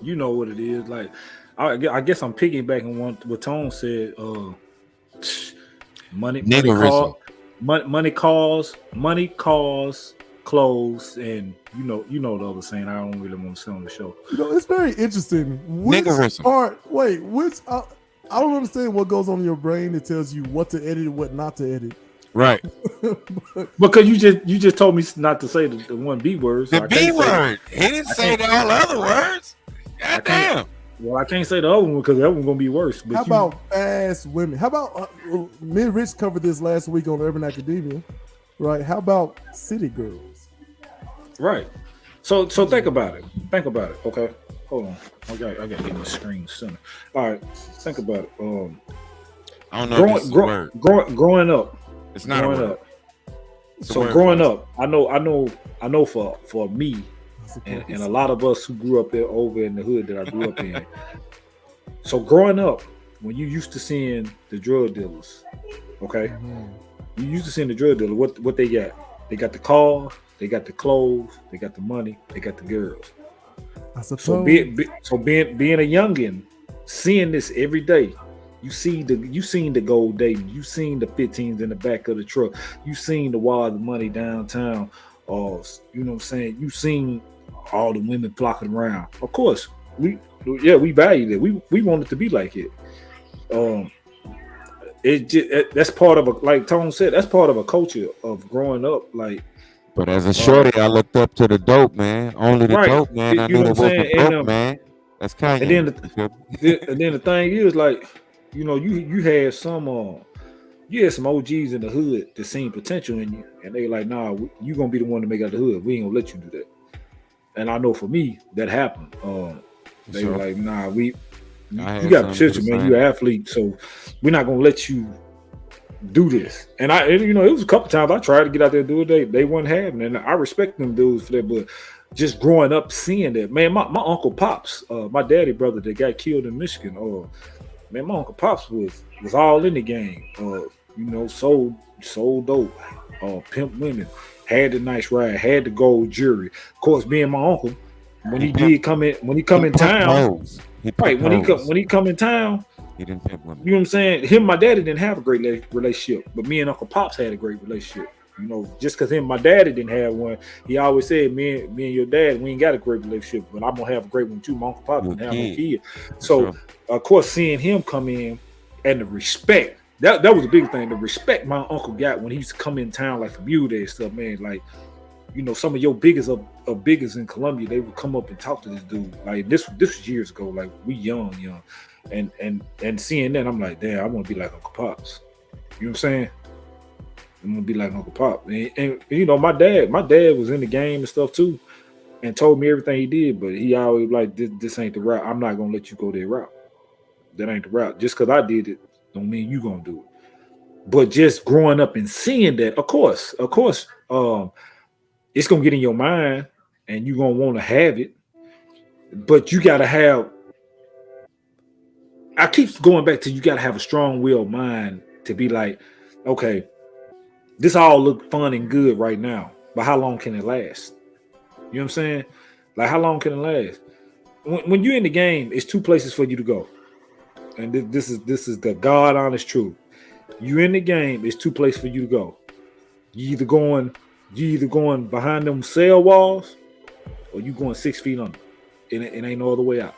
You know what it is. Like, I guess I'm piggybacking on what Tone said. Money cause clothes, and you know the other saying. I don't really want to say on the show. You know, it's very interesting. Niggerism. I don't understand what goes on in your brain that tells you what to edit and what not to edit. Right. Because you just told me not to say the one B word. So The B word. He didn't say all the other words. God damn. Well, I can't say the other one because that one's gonna be worse. But How about fast women? How about me and Rich covered this last week on Urban Academia, right? How about city girls? Right. So think about it. Okay. Hold on. I gotta get my screen center. All right. Think about it. I don't know if this is a word. Growing up. It's not a word. So growing up, I know for me and a lot of us who grew up there over in the hood that I grew up in. So growing up, when you used to seeing the drug dealers, okay, you used to seeing the drug dealer. What they got? They got the car, they got the clothes, they got the money, they got the girls. I suppose. So being a youngin, seeing this every day, You seen the gold dating. You seen the 15s in the back of the truck. You seen the wad of money downtown. You know what I'm saying? You seen all the women flocking around. Of course, we value that. We want it to be like it. That's part of like Tone said. That's part of a culture of growing up. Like, But as a shorty, I looked up to the dope man. Only the right? dope man. I You knew know there what I'm was a saying? dope man. That's Kanye. And then the thing is, like, you know, you had some OGs in the hood that seen potential in you, and they like, nah, you gonna be the one to make out the hood. We ain't gonna let you do that. And I know for me that happened. They were like, nah, you got potential, man. You're an athlete, so we're not gonna let you do this. And it was a couple times I tried to get out there and do it. They weren't having it. And I respect them dudes for that, but just growing up seeing that, man, my Uncle Pops, my daddy brother that got killed in Michigan, man, my Uncle Pops was all in the game. Sold dope, pimp women, had the nice ride, had the gold jewelry. Of course, being my uncle, when he come in town, right? When he come in town, he didn't pimp women. You know what I'm saying? Him and my daddy didn't have a great relationship, but me and Uncle Pops had a great relationship. You know, just because him and my daddy didn't have one, he always said, me and your dad, we ain't got a great relationship, but I'm gonna have a great one too. My Uncle Pops didn't have no kid. So, of course, seeing him come in and the respect, that was a big thing. The respect my uncle got when he used to come in town, like from you there and stuff, man. Like, you know, some of your biggest in Columbia, they would come up and talk to this dude. Like, this was years ago. Like, we young. And seeing that, I'm like, damn, I want to be like Uncle Pops. You know what I'm saying? I'm gonna be like Uncle Pop. And you know, my dad was in the game and stuff too, and told me everything he did. But he always like, this ain't the route. I'm not gonna let you go that route. That ain't the route. Just because I did it, don't mean you gonna do it. But just growing up and seeing that, of course, it's gonna get in your mind, and you're gonna want to have it. But you gotta have. I keep going back to, you gotta have a strong-willed mind to be like, okay, this all look fun and good right now, but how long can it last? You know what I'm saying? Like, how long can it last? When you're in the game, it's two places for you to go, and this is the God honest truth. You in the game, it's two places for you to go. You either going behind them cell walls, or you going 6 feet under. It ain't no other way out.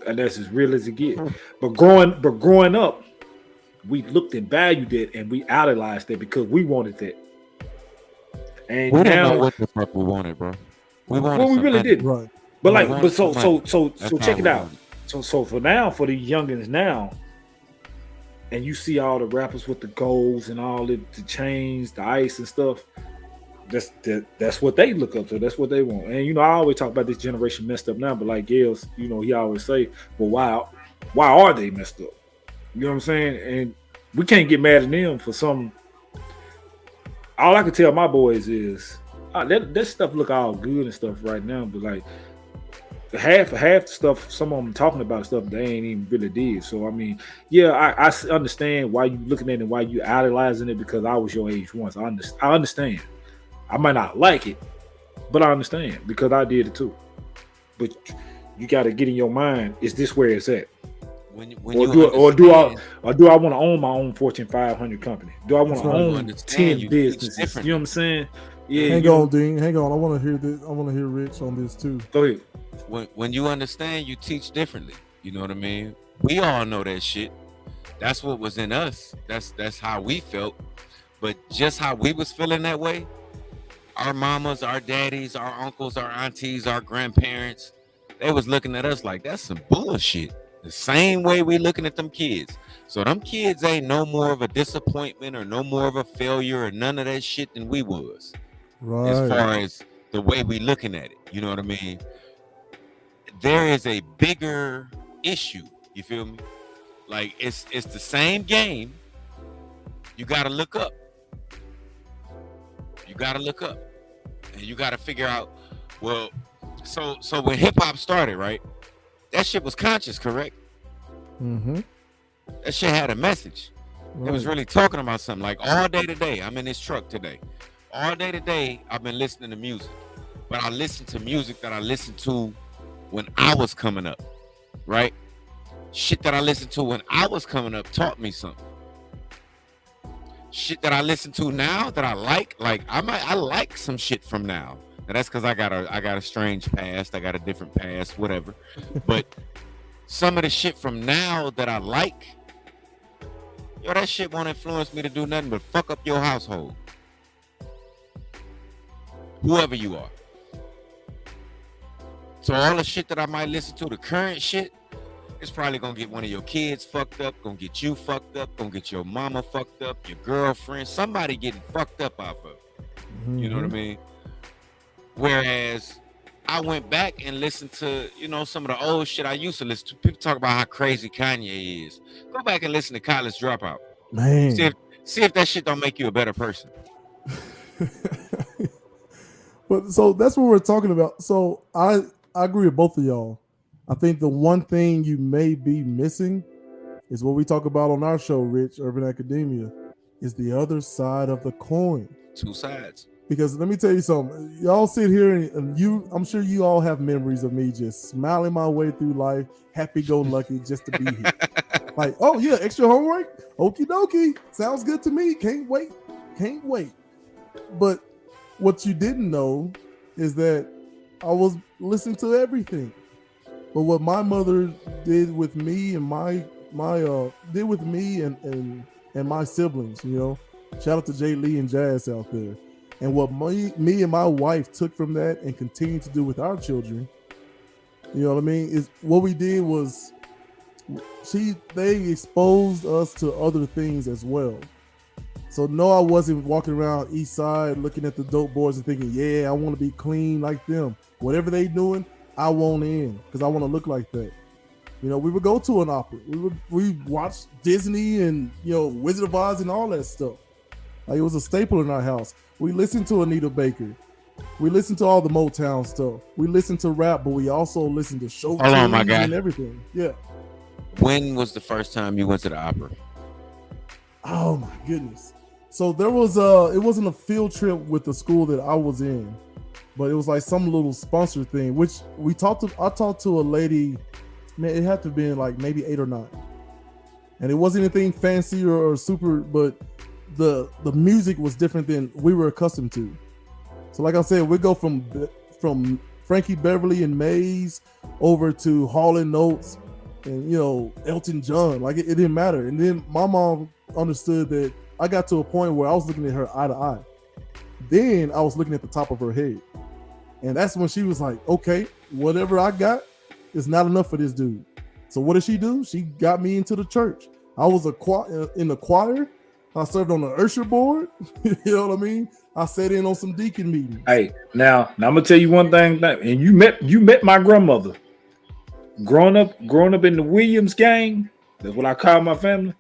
And that's as real as it gets. But growing up, we looked and valued it, and we idolized it because we wanted that. And we now, didn't know what the fuck we wanted, bro. We really did, right? But so check it out. So for the youngins now, and you see all the rappers with the golds and all the chains, the ice and stuff. That's what they look up to. That's what they want. And you know, I always talk about this generation messed up now, but like Gales, you know, he always say, well, why are they messed up? You know what I'm saying? And we can't get mad at them for some. All I can tell my boys is that stuff look all good and stuff right now, but like half the stuff, some of them talking about stuff they ain't even really did. So I mean, yeah, I understand why you looking at it and why you idolizing it, because I was your age once. I understand. I might not like it, but I understand because I did it too. But you got to get in your mind: is this where it's at? Or do I want to own my own Fortune 500 company? Do I want to own 10 businesses? You know what I'm saying? Yeah. Hang on, Dean. Hang on. I want to hear this. I want to hear Rich on this too. Go ahead. When you understand, you teach differently. You know what I mean? We all know that shit. That's what was in us. That's how we felt. But just how we was feeling that way, our mamas, our daddies, our uncles, our aunties, our grandparents, they was looking at us like, that's some bullshit. The same way we looking at them kids. So them kids ain't no more of a disappointment or no more of a failure or none of that shit than we was. Right. As far as the way we looking at it. You know what I mean? There is a bigger issue. You feel me? Like, it's the same game. You got to look up. You got to look up. And you got to figure out, well, so when hip hop started, right? That shit was conscious, correct? Mm-hmm. That shit had a message. Right. It was really talking about something. Like, all day today, I'm in this truck today. All day today, I've been listening to music. But I listen to music that I listened to when I was coming up, right? Shit that I listened to when I was coming up taught me something. Shit that I listen to now that I like I like some shit from now. Now that's because I got a strange past, I got a different past, whatever. But some of the shit from now that I like, yo, that shit won't influence me to do nothing but fuck up your household. Whoever you are. So all the shit that I might listen to, the current shit, it's probably gonna get one of your kids fucked up, gonna get you fucked up, gonna get your mama fucked up, your girlfriend, somebody getting fucked up off of it. You know what I mean? Whereas I went back and listened to, you know, some of the old shit I used to listen to. People talk about how crazy Kanye is. Go back and listen to College Dropout. Man. See if that shit don't make you a better person. But so that's what we're talking about. So I agree with both of y'all. I think the one thing you may be missing is what we talk about on our show, Rich, Urban Academia, is the other side of the coin. Two sides. Because let me tell you something. Y'all sit here and I'm sure you all have memories of me just smiling my way through life, happy-go-lucky just to be here. Like, oh yeah, extra homework? Okie dokie. Sounds good to me. Can't wait. But what you didn't know is that I was listening to everything. But what my mother did with me and my siblings, you know, shout out to Jay Lee and Jazz out there. And what me and my wife took from that and continue to do with our children, you know what I mean, is what we did was they exposed us to other things as well. So no, I wasn't walking around East Side looking at the dope boys and thinking, yeah, I want to be clean like them. Whatever they doing, I want in because I want to look like that. You know, we would go to an opera. We watched Disney and, you know, Wizard of Oz and all that stuff. Like it was a staple in our house. We listened to Anita Baker. We listened to all the Motown stuff. We listened to rap, but we also listened to show tunes and everything. Yeah. When was the first time you went to the opera? Oh my goodness. So there was it wasn't a field trip with the school that I was in, but it was like some little sponsor thing, which I talked to a lady, man, it had to have been like maybe 8 or 9. And it wasn't anything fancy or super, but the music was different than we were accustomed to. So like I said, we go from Frankie Beverly and Mays over to Hall & Oates and, you know, Elton John. Like it didn't matter. And then my mom understood that I got to a point where I was looking at her eye to eye. Then I was looking at the top of her head. And that's when she was like, okay, whatever I got is not enough for this dude. So what did she do? She got me into the church. I was in the choir. I served on the usher board. You know what I mean? I sat in on some deacon meetings. Hey, now I'm gonna tell you one thing, and you met my grandmother. Growing up in the Williams gang, that's what I call my family.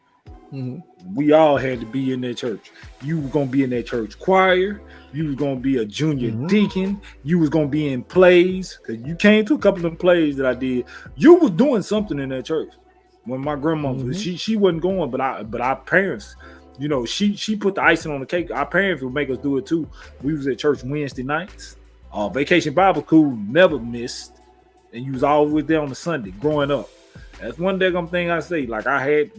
Mm-hmm. We all had to be in that church. You were gonna be in that church choir. You was gonna be a junior deacon. You was gonna be in plays. Cause you came to a couple of them plays that I did. You was doing something in that church. When my grandmother, she wasn't going, but our parents, you know, she put the icing on the cake. Our parents would make us do it too. We was at church Wednesday nights. Vacation Bible School never missed, and you was always there on the Sunday growing up. That's one daggum thing I say. Like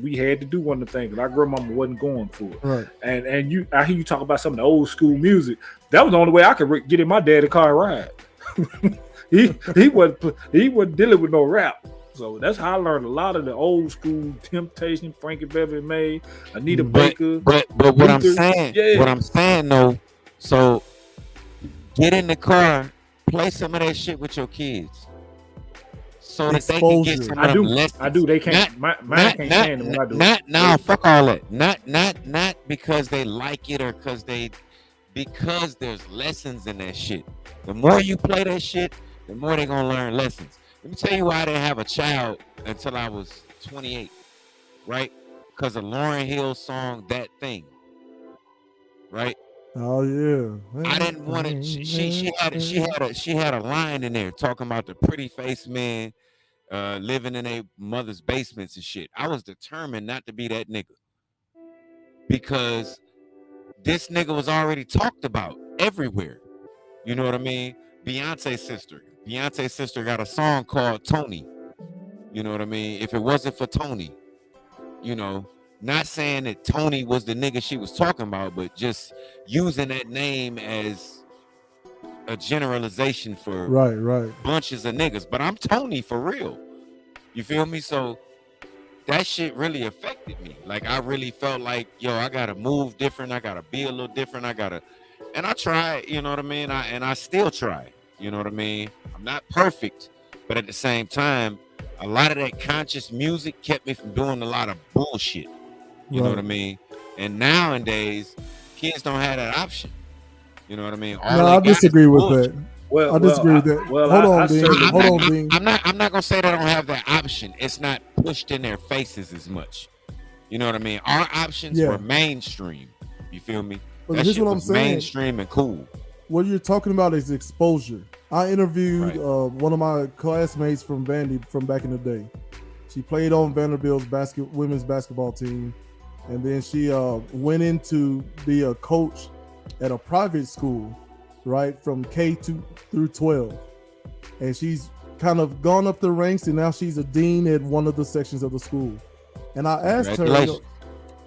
we had to do one of the things because our grandmama wasn't going for it. Right. And I hear you talk about some of the old school music. That was the only way I could get in my dad's car ride. he wasn't dealing with no rap. So that's how I learned a lot of the old school Temptation, Frankie Beverly May, Anita Baker. But what I'm saying though, so get in the car, play some of that shit with your kids. So that they can get some of them lessons. I do. They can't. Mine can't stand it when I do it. No, fuck all that. Not because they like it or because there's lessons in that shit. The more you play that shit, the more they're gonna learn lessons. Let me tell you why I didn't have a child until I was 28, right? Because of Lauryn Hill's song "That Thing," right? Oh yeah. I didn't want it. She had a line in there talking about the pretty faced man living in their mother's basements and shit. I was determined not to be that nigga because this nigga was already talked about everywhere. You know what I mean? Beyonce's sister got a song called Tony. You know what I mean? If it wasn't for Tony, you know, not saying that Tony was the nigga she was talking about, but just using that name as a generalization for Right. bunches of niggas. But I'm Tony for real. You feel me? So that shit really affected me. Like, I really felt like, yo, I gotta move different. I gotta be a little different. And I try, you know what I mean? I still try, you know what I mean? I'm not perfect, but at the same time, a lot of that conscious music kept me from doing a lot of bullshit. You know what I mean? And nowadays, kids don't have that option. You know what I mean? No, I disagree with that. I disagree with that. Hold on, Dean. Hold on, Dean. I'm not gonna say they don't have that option. It's not pushed in their faces as much. You know what I mean? Our options were mainstream. You feel me? But That here's shit what I'm was saying. mainstream and cool. What you're talking about is exposure. I interviewed one of my classmates from Vandy from back in the day. She played on Vanderbilt's women's basketball team, and then she went in to be a coach at a private school, right, from K through 12. And she's kind of gone up the ranks, and now she's a dean at one of the sections of the school. And I asked her,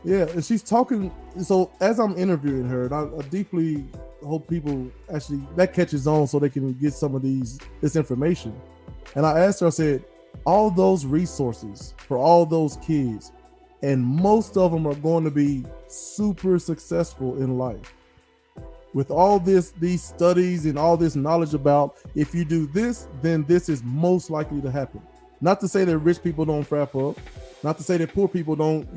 and she's talking. So as I'm interviewing her, and I deeply hope people actually that catches on so they can get some of this information. And I asked her, I said, all those resources for all those kids, and most of them are going to be super successful in life. With all these studies and all this knowledge about if you do this, then this is most likely to happen. Not to say that rich people don't frap up, not to say that poor people don't,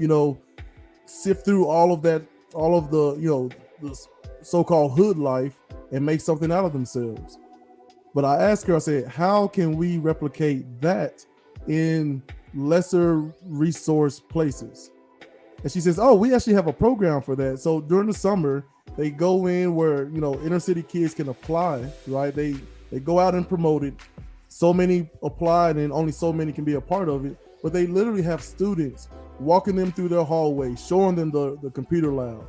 sift through all of the, the so-called hood life and make something out of themselves. But I asked her, I said, how can we replicate that in lesser resource places? And she says, oh, we actually have a program for that. So during the summer, they go in where, inner city kids can apply, right? They go out and promote it. So many apply and only so many can be a part of it. But they literally have students walking them through their hallway, showing them the computer lab,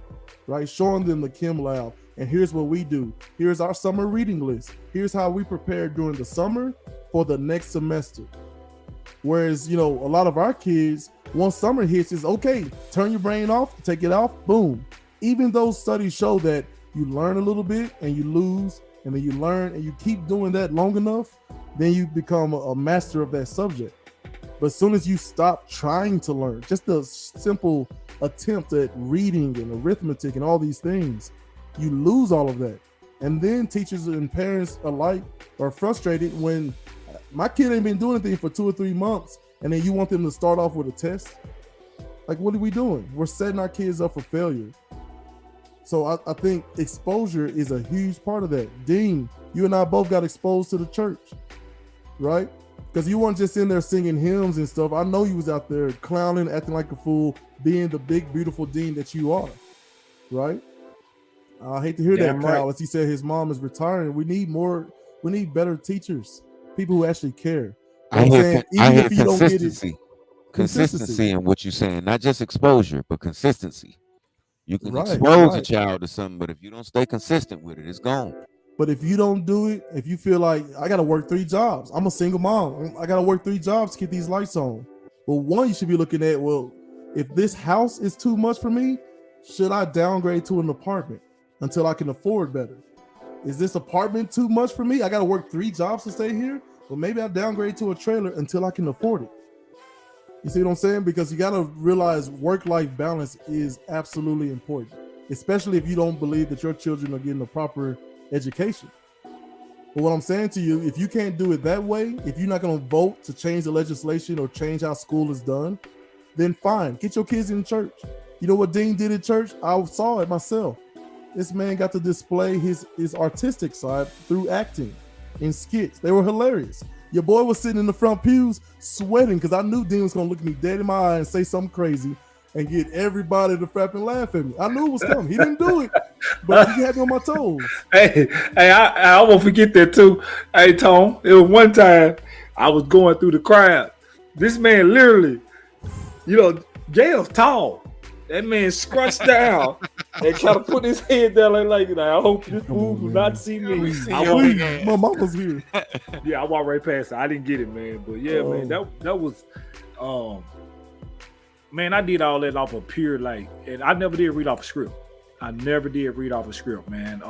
right? Showing them the chem lab. And here's what we do. Here's our summer reading list. Here's how we prepare during the summer for the next semester. Whereas, a lot of our kids, once summer hits, is okay, turn your brain off, take it off, boom. Even those studies show that you learn a little bit and you lose, and then you learn and you keep doing that long enough, then you become a master of that subject. But as soon as you stop trying to learn, just a simple attempt at reading and arithmetic and all these things, you lose all of that. And then teachers and parents alike are frustrated when my kid ain't been doing anything for 2 or 3 months, and then you want them to start off with a test. Like, what are we doing? We're setting our kids up for failure. So I think exposure is a huge part of that. Dean, you and I both got exposed to the church, right? Because you weren't just in there singing hymns and stuff. I know you was out there clowning, acting like a fool, being the big, beautiful dean that you are, right? I hate to hear that, Kyle. As he said, his mom is retiring. We need better teachers, people who actually care. I hear consistency in what you're saying, not just exposure, but consistency. You can expose a child to something, but if you don't stay consistent with it, it's gone. But if you don't do it, if you feel like I got to work 3 jobs, I'm a single mom, I got to work 3 jobs to get these lights on. Well, one, you should be looking at, well, if this house is too much for me, should I downgrade to an apartment until I can afford better? Is this apartment too much for me? I got to work 3 jobs to stay here. Well, maybe I'll downgrade to a trailer until I can afford it. You see what I'm saying? Because you got to realize work-life balance is absolutely important, especially if you don't believe that your children are getting a proper education. But what I'm saying to you, if you can't do it that way, if you're not going to vote to change the legislation or change how school is done, then fine, get your kids in church. You know what Dean did at church? I saw it myself. This man got to display his artistic side through acting in skits. They were hilarious. Your boy was sitting in the front pews sweating because I knew Dean was going to look me dead in my eye and say something crazy and get everybody to frap and laugh at me. I knew it was coming. He didn't do it, but he had me on my toes. I won't forget that too. Hey, Tom, it was one time I was going through the crowd. This man literally, Gail's tall. That man scrunched down and try to put his head down like I hope this Come fool on, do man. not see me. Please, I please, walked, my mama's here. yeah, I walked right past it. I didn't get it, man. But yeah, man, that was man, I did all that off of pure and I never did read off a script. I never did read off a script, man.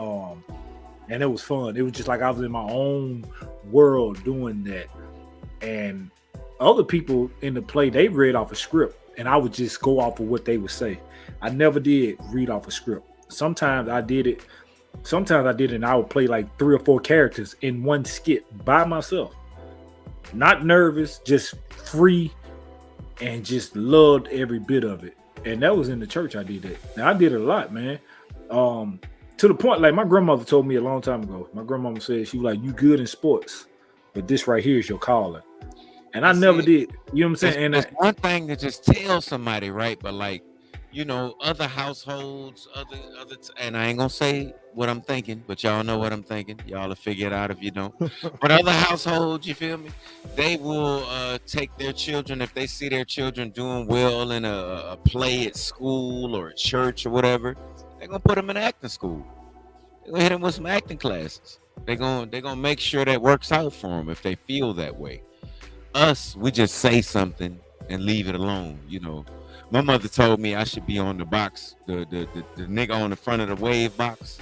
And it was fun. It was just like I was in my own world doing that. And other people in the play, they read off a script, and I would just go off of what they would say. I never did read off a script. Sometimes I did it, and I would play like 3 or 4 characters in one skit by myself. Not nervous, just free, and just loved every bit of it. And that was in the church I did that. Now I did it a lot, man. To the point, like my grandmother told me a long time ago. My grandmama said, she was like, "You good in sports, but this right here is your calling." And I never did. You know what I'm saying? And it's one thing to just tell somebody, right? But like, you know, other households, and I ain't gonna say what I'm thinking, but y'all know what I'm thinking. Y'all will figure it out if you don't. But other households, you feel me? They will take their children, if they see their children doing well in a play at school or at church or whatever, they're gonna put them in acting school. They're gonna hit them with some acting classes. They're gonna make sure that works out for them if they feel that way. Us, we just say something and leave it alone, you know. My mother told me I should be on the box, the nigga on the front of the wave box.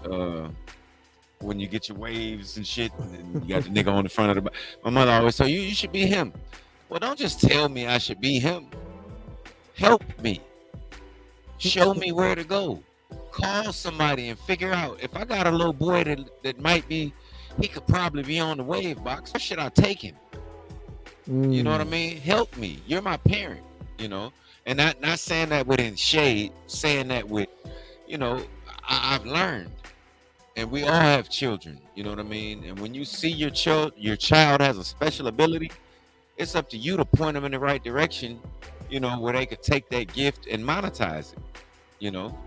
When you get your waves and shit, and you got the nigga on the front of the box. My mother always told you should be him. Well, don't just tell me I should be him. Help me. Show me where to go. Call somebody and figure out. If I got a little boy that might be, he could probably be on the wave box. Where should I take him? You know what I mean? Help me. You're my parent, you know? And not saying that within shade, saying that with, you know, I've learned. And we all have children, you know what I mean? And when you see your child has a special ability, it's up to you to point them in the right direction, you know, where they could take that gift and monetize it, you know?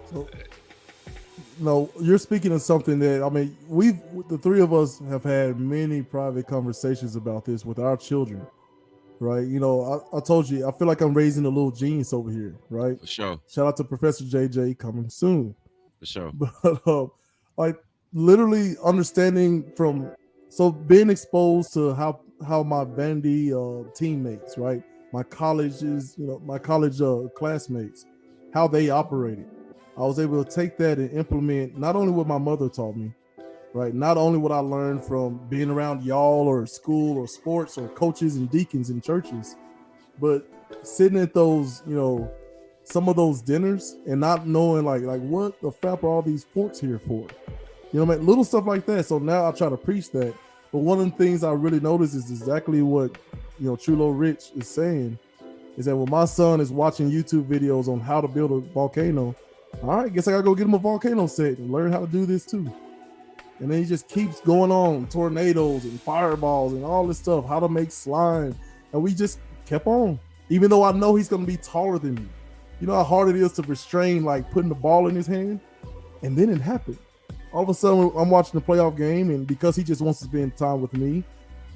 So, no, you're speaking of something that, I mean, the three of us have had many private conversations about this with our children, right? You know, I told you, I feel like I'm raising a little genius over here, right? For sure. Shout out to Professor JJ, coming soon. For sure. But like literally understanding being exposed to how my Vandy teammates, right? My college classmates, how they operated. I was able to take that and implement not only what my mother taught me, right? Not only what I learned from being around y'all or school or sports or coaches and deacons in churches, but sitting at those, you know, some of those dinners and not knowing like what the FRAP are all these forks here for? You know, man, little stuff like that. So now I try to preach that. But one of the things I really noticed is exactly what, you know, Chulo Rich is saying, is that when my son is watching YouTube videos on how to build a volcano, all right, guess I gotta go get him a volcano set and learn how to do this too. And then he just keeps going on, tornadoes and fireballs and all this stuff, how to make slime. And we just kept on, even though I know he's gonna be taller than me. You know how hard it is to restrain, like putting the ball in his hand? And then it happened. All of a sudden, I'm watching the playoff game, and because he just wants to spend time with me,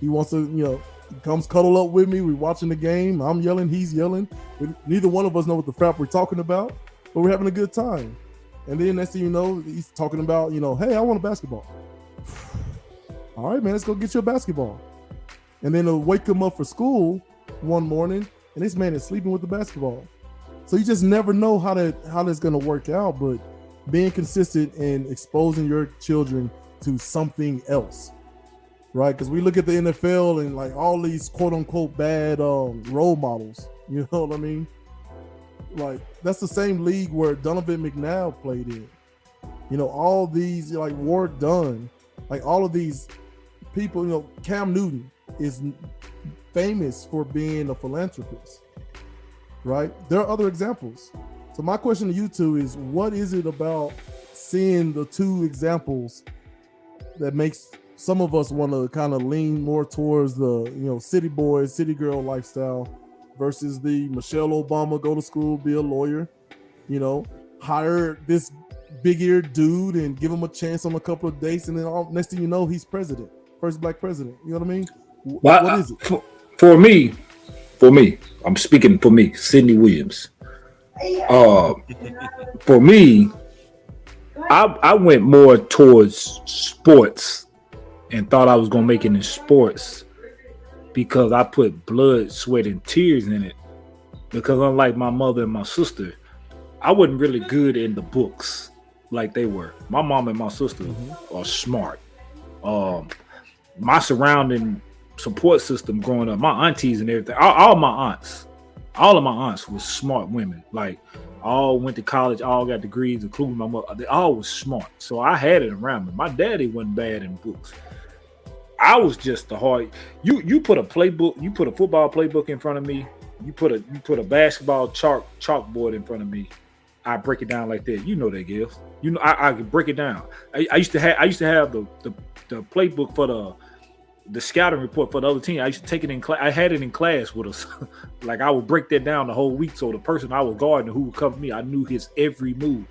he wants to, you know, he comes cuddle up with me. We're watching the game. I'm yelling, he's yelling. Neither one of us know what the FRAP we're talking about, but we're having a good time. And then next thing you know, he's talking about, you know, hey, I want a basketball. All right, man, let's go get you a basketball. And then they'll wake him up for school one morning, and this man is sleeping with the basketball. So you just never know how that's going to work out, but being consistent and exposing your children to something else, right? Because we look at the NFL and like all these quote unquote bad role models, you know what I mean? Like that's the same league where Donovan McNabb played in. You know, all these like Ward Dunn, like all of these people, you know, Cam Newton is famous for being a philanthropist. Right? There are other examples. So my question to you two is, what is it about seeing the two examples that makes some of us want to kind of lean more towards the, you know, city boy, city girl lifestyle versus the Michelle Obama, go to school, be a lawyer, you know, hire this big-eared dude and give him a chance on a couple of dates, and then next thing you know, he's president, first black president. You know what I mean? What is it? For me, for me, I'm speaking for me, Sidney Williams. For me, I went more towards sports and thought I was gonna make it in sports because I put blood, sweat, and tears in it. Because unlike my mother and my sister, I wasn't really good in the books like they were. My mom and my sister are smart. My surrounding support system growing up, my aunties and everything, all of my aunts were smart women. Like, all went to college, all got degrees, including my mother. They all was smart. So I had it around me. My daddy wasn't bad in books. I was just the hard. You put a playbook, you put a football playbook in front of me, you put a basketball chalkboard in front of me. I break it down like that. You know that, Gil. You know I could break it down. I used to have the playbook for the scouting report for the other team. I used to take it in class. I had it in class with us. Like, I would break that down the whole week. So the person I was guarding who would cover me, I knew his every move.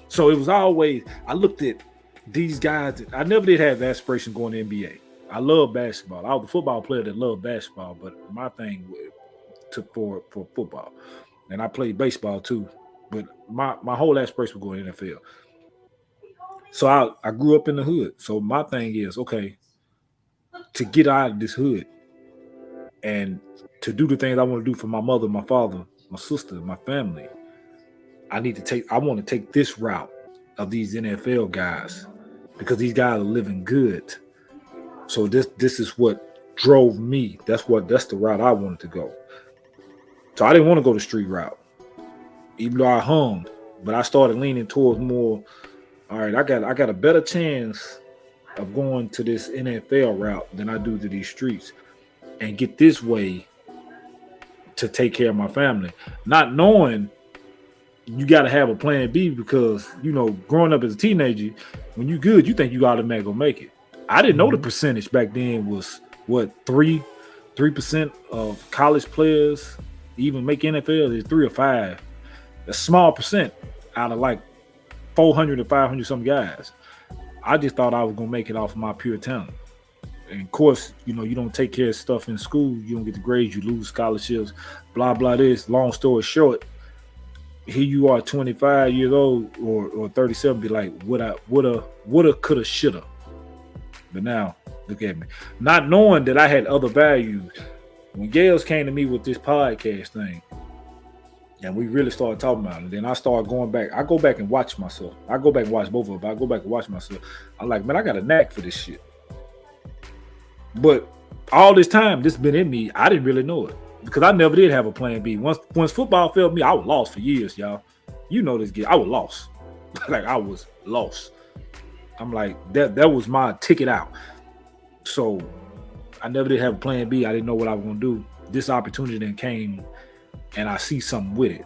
So it was always, I looked at these guys. I never did have aspiration going to NBA. I love basketball. I was a football player that loved basketball, but my thing took for football. And I played baseball too. But my whole aspiration was going to NFL. So I grew up in the hood. So my thing is, okay, to get out of this hood and to do the things I want to do for my mother, my father, my sister, my family, I want to take this route of these NFL guys because these guys are living good. So this is what drove me. That's the route I wanted to go. So I didn't want to go the street route, even though I hung, but I started leaning towards more. All right, I got a better chance of going to this NFL route than I do to these streets, and get this way to take care of my family. Not knowing you got to have a plan B because, you know, growing up as a teenager, when you good, you think you automatically gonna make it. I didn't know the percentage back then was what 3% of college players even make NFL is 3 or 5. A small percent out of like 400 or 500 some guys. I just thought I was gonna make it off of my pure talent. And of course, you know, you don't take care of stuff in school, you don't get the grades, you lose scholarships, blah blah this. Long story short, here you are 25 years old or 37, be like, woulda, coulda, shoulda. But now, look at me. Not knowing that I had other values. When Gales came to me with this podcast thing, and we really started talking about it, then I started going back. I go back and watch myself. I go back and watch both of them. I go back and watch myself. I'm like, man, I got a knack for this shit. But all this time, this has been in me. I didn't really know it because I never did have a plan B. Once football failed me, I was lost for years, y'all. You know this, I was lost. Like, I was lost. I'm like, that was my ticket out. So I never did have a plan B. I didn't know what I was going to do. This opportunity then came, and I see something with it.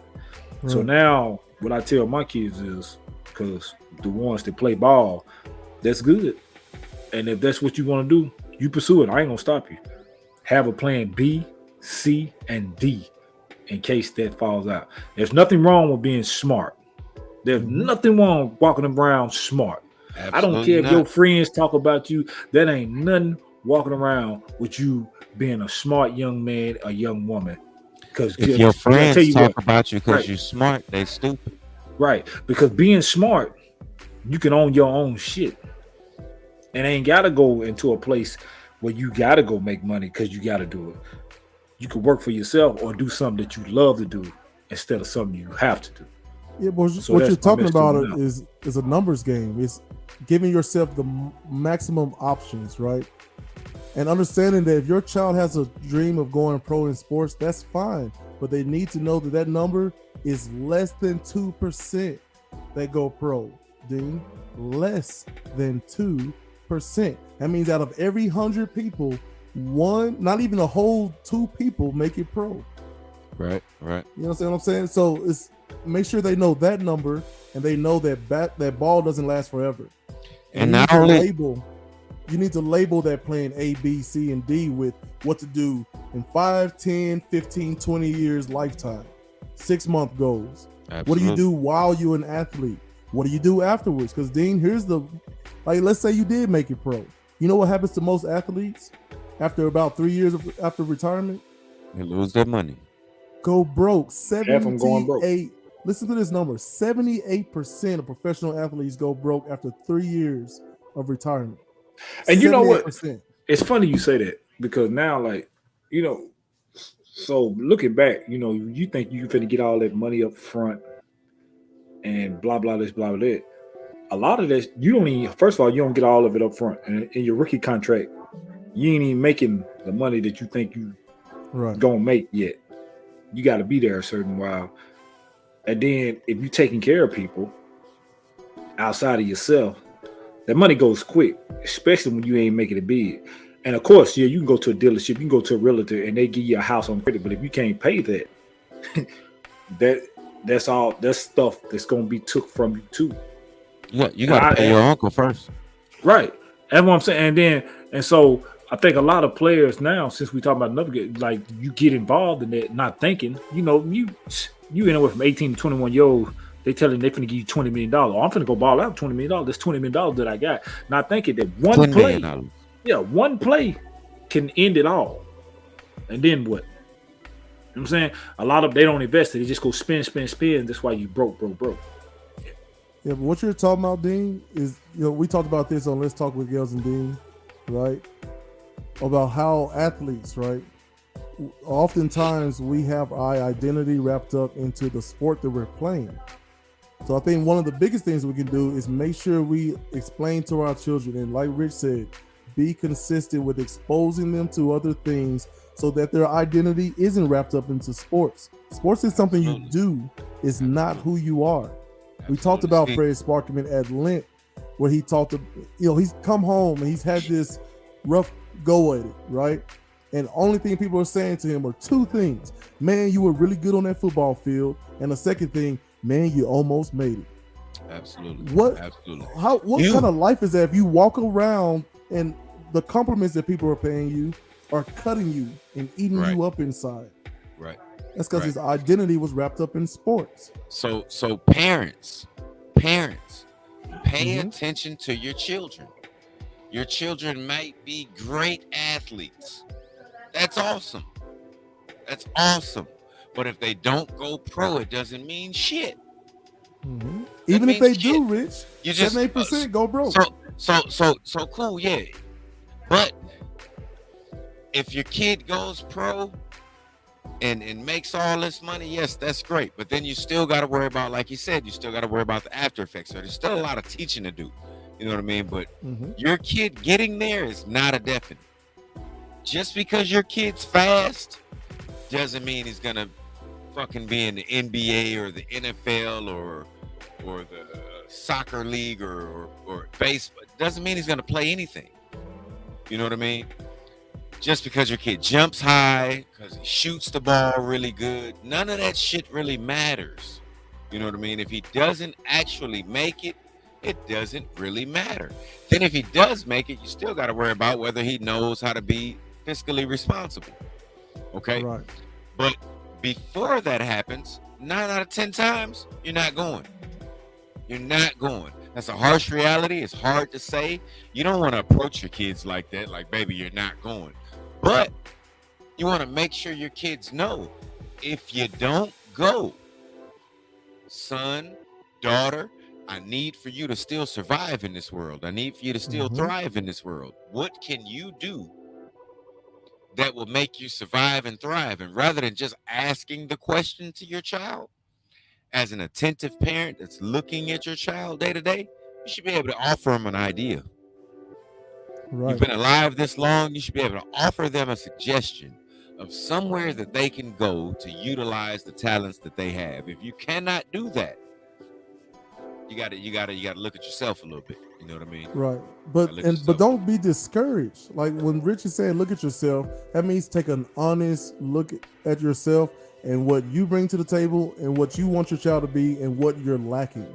Right. So now what I tell my kids is, because the ones that play ball, that's good. And if that's what you want to do, you pursue it. I ain't going to stop you. Have a plan B, C, and D in case that falls out. There's nothing wrong with being smart. There's nothing wrong with walking around smart. Absolutely I don't care if your friends talk about you. That ain't nothing walking around with you being a smart young man, a young woman. Because if your friends talk about you because you're smart, they stupid. Right. Because being smart, you can own your own shit. And ain't got to go into a place where you got to go make money because you got to do it. You can work for yourself or do something that you love to do instead of something you have to do. Yeah, but so what you're talking about is a numbers game. It's giving yourself the maximum options, right? And understanding that if your child has a dream of going pro in sports, that's fine. But they need to know that number is less than 2% that go pro. Dean, less than 2%. That means out of every 100 people, one, not even a whole 2 people make it pro. Right. You know what I'm saying? So it's make sure they know that number and they know that ball doesn't last forever. And you need to label that plan A, B, C, and D with what to do in 5, 10, 15, 20 years lifetime. 6-month goals. Absolutely. What do you do while you're an athlete? What do you do afterwards? Because Dean, let's say you did make it pro. You know what happens to most athletes after about 3 years after retirement? They lose their money. Go broke. Half them going broke. 78. Listen to this number. 78% of professional athletes go broke after 3 years of retirement. And you know what? 78%. It's funny you say that because now, like, you know, so looking back, you know, you think you finna get all that money up front and blah blah this, blah blah that. A lot of this, you don't even. First of all, you don't get all of it up front, and in your rookie contract, you ain't even making the money that you think you gonna make yet. You got to be there a certain while, and then if you're taking care of people outside of yourself, that money goes quick, especially when you ain't making it big. And of course, yeah, you can go to a dealership, you can go to a realtor, and they give you a house on credit. But if you can't pay that, that's stuff that's gonna be took from you too. Yeah, you gotta pay your uncle first. Right. That's what I'm saying. And so I think a lot of players now, since we talk about another game, like you get involved in that, not thinking, you know, you anywhere from 18 to 21 year old, they telling they finna give you $20 million. Oh, I'm finna go ball out $20 million. That's $20 million that I got. Not thinking that one play can end it all. And then what? You know what I'm saying? A lot of they don't invest it. They just go spin. That's why you broke. Yeah, but what you're talking about, Dean, is, you know, we talked about this on Let's Talk with Gales and Dean, right? About how athletes, right? Oftentimes we have our identity wrapped up into the sport that we're playing. So I think one of the biggest things we can do is make sure we explain to our children, and like Rich said, be consistent with exposing them to other things so that their identity isn't wrapped up into sports. Sports is something you do, it's not who you are. We talked about Fred Sparkman at length, where he talked to, you know, he's come home and he's had this rough go at it, right? And the only thing people are saying to him are two things. Man, you were really good on that football field. And the second thing, man, you almost made it. Absolutely. What Absolutely. kind of life is that if you walk around and the compliments that people are paying you are cutting you and eating you up inside? Right. That's because his identity was wrapped up in sports. So parents, pay attention to your children. Your children might be great athletes. That's awesome. But if they don't go pro, it doesn't mean shit. Even if they do, Rich, you just 78% go broke. So cool, yeah. But if your kid goes pro and makes all this money, yes, that's great. But then you still got to worry about, like you said, you still got to worry about the after effects. So there's still a lot of teaching to do. You know what I mean? But your kid getting there is not a definite. Just because your kid's fast doesn't mean he's gonna fucking be in the NBA or the NFL or the soccer league or baseball. Doesn't mean he's gonna play anything. You know what I mean? Just because your kid jumps high, because he shoots the ball really good, none of that shit really matters. You know what I mean? If he doesn't actually make it, it doesn't really matter. Then if he does make it, you still got to worry about whether he knows how to be fiscally responsible. Okay? Right. But before that happens, 9 out of 10 times, you're not going. You're not going. That's a harsh reality. It's hard to say. You don't want to approach your kids like that, like, baby, you're not going. But you want to make sure your kids know, if you don't go, son, daughter, I need for you to still survive in this world. I need for you to still thrive in this world. What can you do that will make you survive and thrive? And rather than just asking the question to your child, as an attentive parent that's looking at your child day to day, you should be able to offer them an idea. Right. You've been alive this long, you should be able to offer them a suggestion of somewhere that they can go to utilize the talents that they have. If you cannot do that, you gotta look at yourself a little bit. You know what I mean? Right. But don't be discouraged. Like when Rich is saying, look at yourself, that means take an honest look at yourself and what you bring to the table and what you want your child to be and what you're lacking.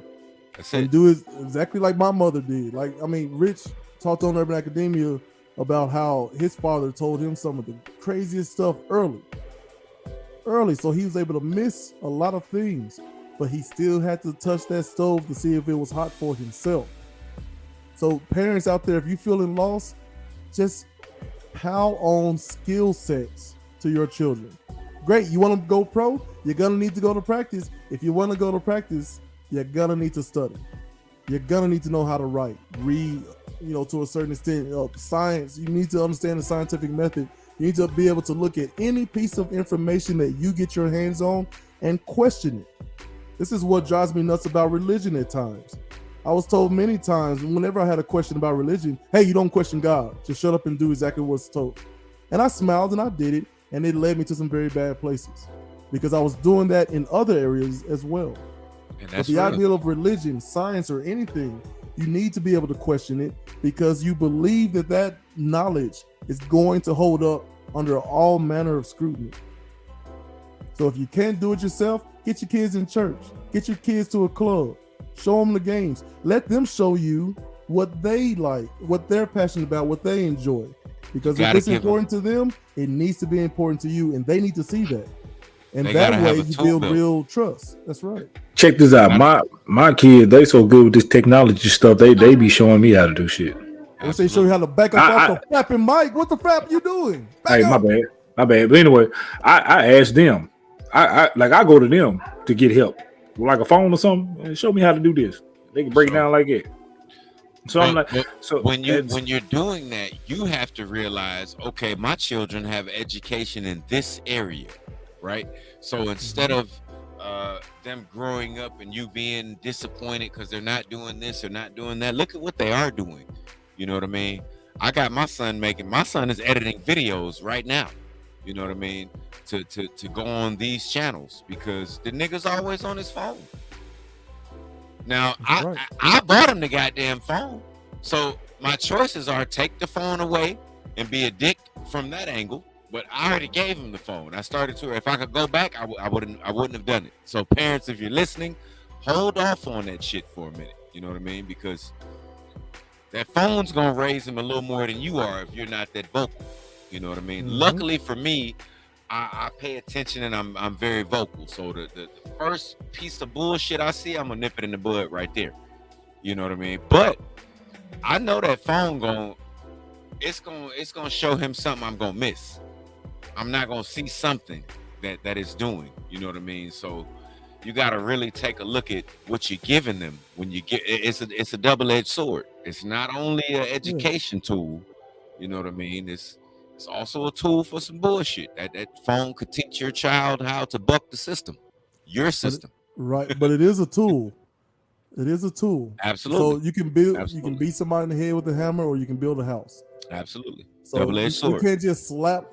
That's and it. do it exactly like my mother did. Like, I mean, Rich talked on Urban Academia about how his father told him some of the craziest stuff early. So he was able to miss a lot of things, but he still had to touch that stove to see if it was hot for himself. So parents out there, if you're feeling lost, just pile on skill sets to your children. Great. You want to go pro? You're gonna need to go to practice. If you want to go to practice, you're gonna need to study. You're gonna need to know how to write, read. You know, to a certain extent, science. You need to understand the scientific method. You need to be able to look at any piece of information that you get your hands on and question it. This is what drives me nuts about religion at times. I was told many times, whenever I had a question about religion, hey, you don't question God. Just shut up and do exactly what's told. And I smiled and I did it, and it led me to some very bad places because I was doing that in other areas as well. And But the idea of religion, science, or anything, you need to be able to question it because you believe that that knowledge is going to hold up under all manner of scrutiny. So if you can't do it yourself, get your kids in church, get your kids to a club, show them the games, let them show you what they like, what they're passionate about, what they enjoy. Because if it's important to them, it needs to be important to you, and they need to see that. And that way you build real trust. That's right. Check this out. My kids, they so good with this technology stuff. They be showing me how to do shit. They show you how to back up off the frapping mic. What the frap you doing? Back up. My bad. But anyway, I asked them. I go to them to get help, like a phone or something. And show me how to do this. They can break it down like it. So I'm like, so when you're doing that, you have to realize, okay, my children have education in this area, right? So instead of them growing up and you being disappointed because they're not doing this or not doing that, look at what they are doing. You know what I mean? I got my son is editing videos right now. You know what I mean? To go on these channels because the nigga's always on his phone. Now, I bought him the goddamn phone. So my choices are take the phone away and be a dick from that angle. But I already gave him the phone. I started to. If I could go back, I wouldn't have done it. So parents, if you're listening, hold off on that shit for a minute. You know what I mean? Because that phone's gonna raise him a little more than you are if you're not that vocal. You know what I mean? Luckily for me, I pay attention and I'm very vocal. So the first piece of bullshit I see, I'm gonna nip it in the bud right there. You know what I mean? But I know that phone it's gonna show him something I'm gonna miss. I'm not gonna see something that it's doing. You know what I mean? So you gotta really take a look at what you're giving them when you get. It's a double-edged sword. It's not only an education tool. You know what I mean? It's also a tool for some bullshit. That phone could teach your child how to buck the system, your system. Right, but it is a tool. It is a tool. Absolutely. So you can you can beat somebody in the head with a hammer, or you can build a house. Absolutely. So double-edged sword. You can't just slap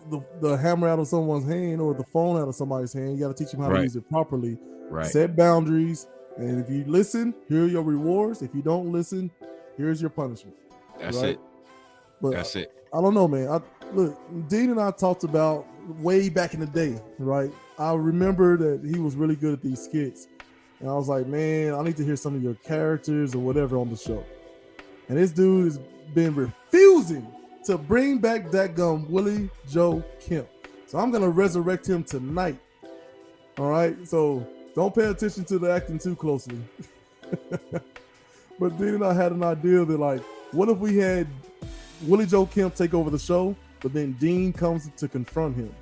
the hammer out of someone's hand or the phone out of somebody's hand. You got to teach them how to use it properly. Right. Set boundaries, and if you listen, here are your rewards. If you don't listen, here's your punishment. That's it. But that's it. I don't know, man. Look, Dean and I talked about way back in the day, right? I remember that he was really good at these skits. And I was like, man, I need to hear some of your characters or whatever on the show. And this dude has been refusing to bring back that gum Willie Joe Kemp. So I'm going to resurrect him tonight. All right? So don't pay attention to the acting too closely. But Dean and I had an idea that, like, what if we had Willie Joe Kemp take over the show, but then Dean comes to confront him?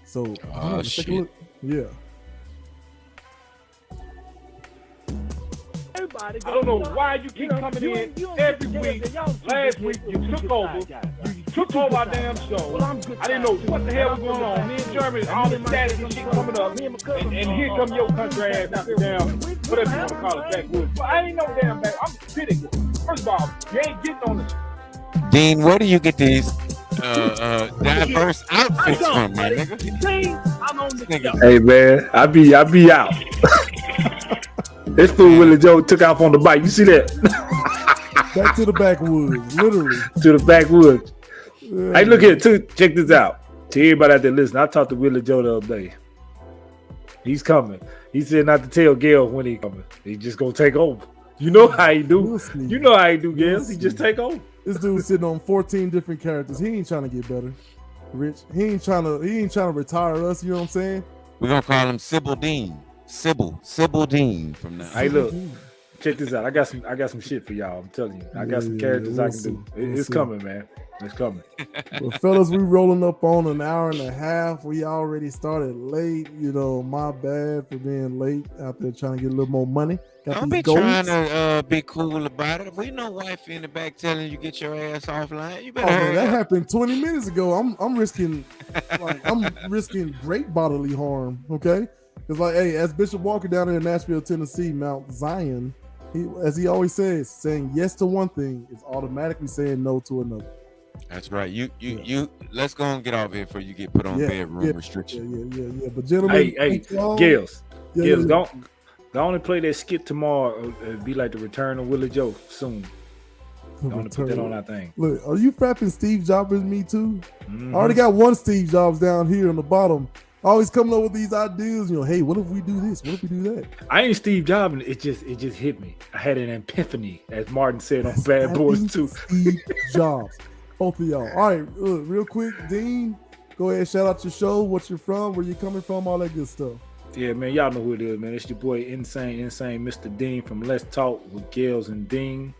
So, shit. Take a look. Yeah. I don't know why you keep coming in every week. Last week you took over. You took over our damn show. I didn't know what the hell was going on. Me and Jeremy, all the status and shit coming up. And here come your country ass down. Whatever you want to call it, backwoods. But I ain't no damn back. I'm kidding. First of all, you ain't getting on this. Dean, where do you get these diverse outfits from, my nigga? Hey man, I be out. This fool Willie Joe took off on the bike. You see that? Back to the backwoods, literally. To the backwoods. Yeah. Hey, look here, check this out. To everybody out there listening, I talked to Willie Joe the other day. He's coming. He said not to tell Gail when he coming. He just gonna take over. You know how he do. You know how he do, Gail. He just take over. This dude's sitting on 14 different characters. He ain't trying to get better. Rich. He ain't trying to retire us, you know what I'm saying? We're gonna call him Sybil Dean. Sybil Dean from now. Hey, look, check this out. I got some shit for y'all. I'm telling you. I got some characters I can do. It's coming, man. It's coming. Well, fellas, we rolling up on an hour and a half. We already started late. You know, my bad for being late out there trying to get a little more money. Got Don't these be trying goals. to be cool about it. We know wifey in the back telling you get your ass offline. You better Oh man, hurry that up. happened 20 minutes ago. I'm risking great bodily harm. Okay, because like, hey, as Bishop Walker down in Nashville, Tennessee, Mount Zion, as he always says, saying yes to one thing is automatically saying no to another. That's right. You. Let's go and get off here before you get put on bedroom restriction. Yeah. But gentlemen, Hey, thank y'all. Gills, Yeah. go on and play that skit tomorrow. It'd be like the return of Willie Joe soon. Go on and put that on our thing. Look, are you frapping Steve Jobs with me too? I already got one Steve Jobs down here on the bottom. Always coming up with these ideas. You know, hey, what if we do this? What if we do that? I ain't Steve Jobs. It just hit me. I had an epiphany, as Martin said on Bad Boys 2. Steve Jobs. Both of y'all. All right, real quick, Dean, go ahead, shout out your show, what you're from, where you coming from, all that good stuff. Yeah, man, y'all know who it is, man. It's your boy, Insane Mr. Dean from Let's Talk with Gales and Dean.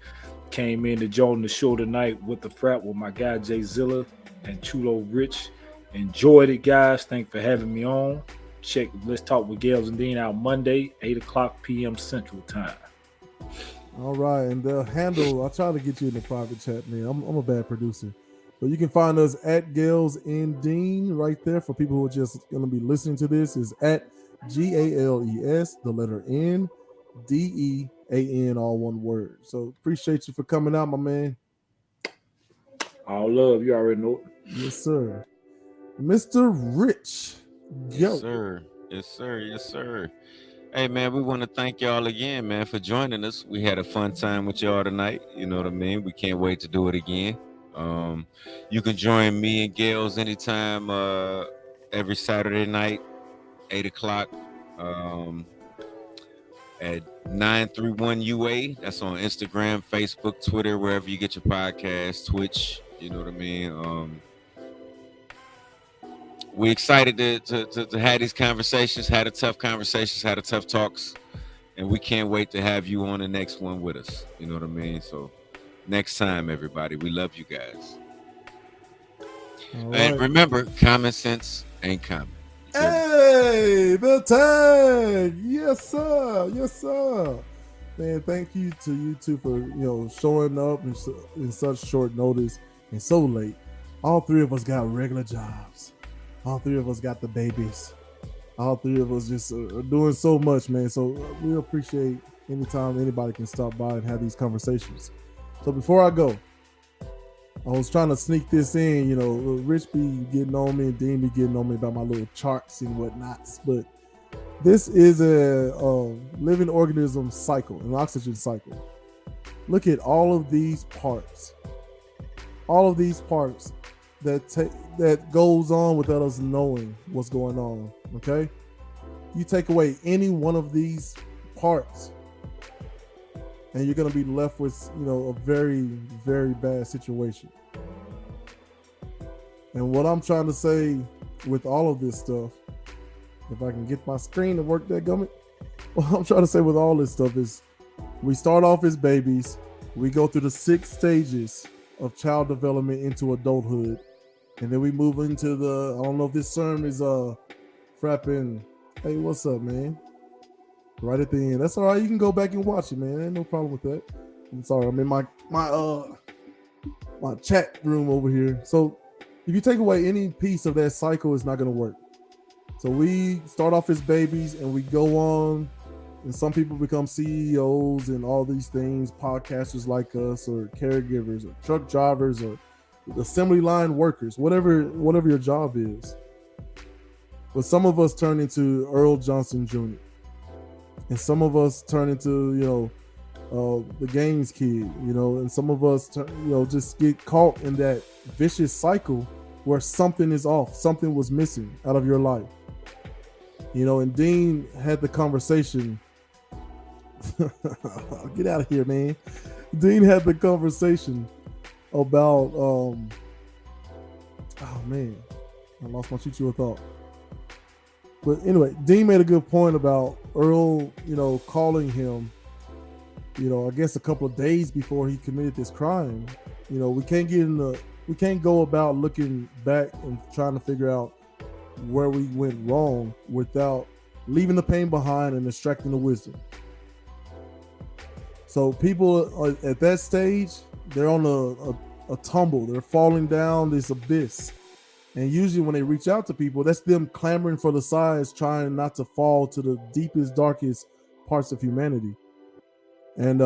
Came in to join the show tonight with the frap with my guy Jay Zilla and Chulo Rich. Enjoyed it, guys. Thanks for having me on. Check Let's Talk with Gales and Dean out Monday, 8:00 p.m. Central Time. All right, and the handle, I'll try to get you in the private chat, man. I'm a bad producer. But you can find us at Gales and Dean right there. For people who are just going to be listening to this, is at GALES, the letter N, DEAN, all one word. So appreciate you for coming out, my man. All love, you already know it. Yes, sir. Mr. Rich. Yes, sir. Hey, man, we want to thank y'all again, man, for joining us. We had a fun time with y'all tonight. You know what I mean? We can't wait to do it again. You can join me and Gales anytime, every Saturday night, 8:00, at 931 UA. That's on Instagram, Facebook, Twitter, wherever you get your podcast, Twitch. You know what I mean? We're excited to have these conversations, had the tough conversations, had the tough talks, and we can't wait to have you on the next one with us. You know what I mean? So next time, everybody, we love you guys. And remember, common sense ain't common. Hey, the tag. Yes, sir. Man, thank you to you two for, showing up in such short notice and so late. All three of us got regular jobs. All three of us got the babies. All three of us just are doing so much, man. So we appreciate anytime anybody can stop by and have these conversations. So before I go, I was trying to sneak this in, Rich be getting on me and Dean be getting on me about my little charts and whatnots. But this is a living organism cycle, an oxygen cycle. Look at all of these parts. All of these parts that goes on without us knowing what's going on, okay? You take away any one of these parts and you're going to be left with, a very, very bad situation. And what I'm trying to say with all of this stuff, if I can get my screen to work that gummit, what I'm trying to say with all this stuff is we start off as babies, we go through the 6 stages of child development into adulthood, and then we move into I don't know if this term is frapping. Hey, what's up, man? Right at the end. That's all right. You can go back and watch it, man. Ain't no problem with that. I'm sorry. I'm in my chat room over here. So if you take away any piece of that cycle, it's not going to work. So we start off as babies and we go on, and some people become CEOs and all these things, podcasters like us, or caregivers, or truck drivers, or assembly line workers, whatever your job is. But some of us turn into Earl Johnson Jr. And some of us turn into, the games kid, and some of us, just get caught in that vicious cycle where something is off, something was missing out of your life. And Dean had the conversation. Get out of here, man. Dean had the conversation about, oh man, I lost my train of thought. But anyway, Dean made a good point about Earl, calling him, I guess a couple of days before he committed this crime. We can't get into we can't go about looking back and trying to figure out where we went wrong without leaving the pain behind and extracting the wisdom. So people are at that stage, they're on a tumble. They're falling down this abyss. And usually when they reach out to people, that's them clamoring for the sides, trying not to fall to the deepest, darkest parts of humanity. And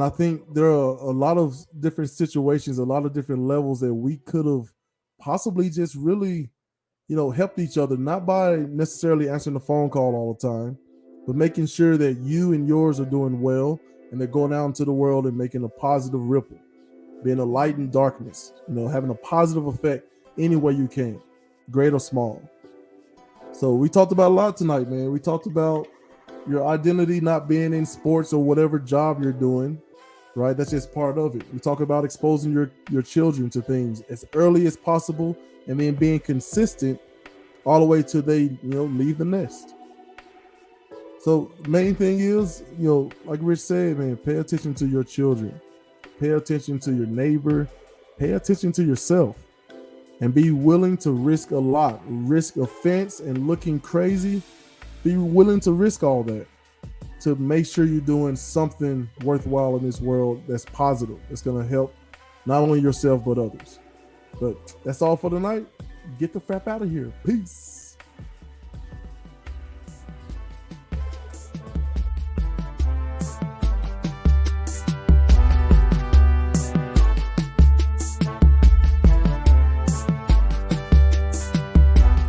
I think there are a lot of different situations, a lot of different levels that we could have possibly just really, helped each other, not by necessarily answering the phone call all the time, but making sure that you and yours are doing well and they're going out into the world and making a positive ripple, being a light in darkness, having a positive effect any way you can, great or small. So we talked about a lot tonight, man. We talked about your identity not being in sports or whatever job you're doing, right? That's just part of it. We talk about exposing your children to things as early as possible and then being consistent all the way till they, leave the nest. So main thing is, like Rich said, man, pay attention to your children, pay attention to your neighbor, pay attention to yourself, and be willing to risk a lot, risk offense and looking crazy. Be willing to risk all that to make sure you're doing something worthwhile in this world that's positive, that's going to help not only yourself but others. But that's all for tonight. Get the frap out of here. Peace.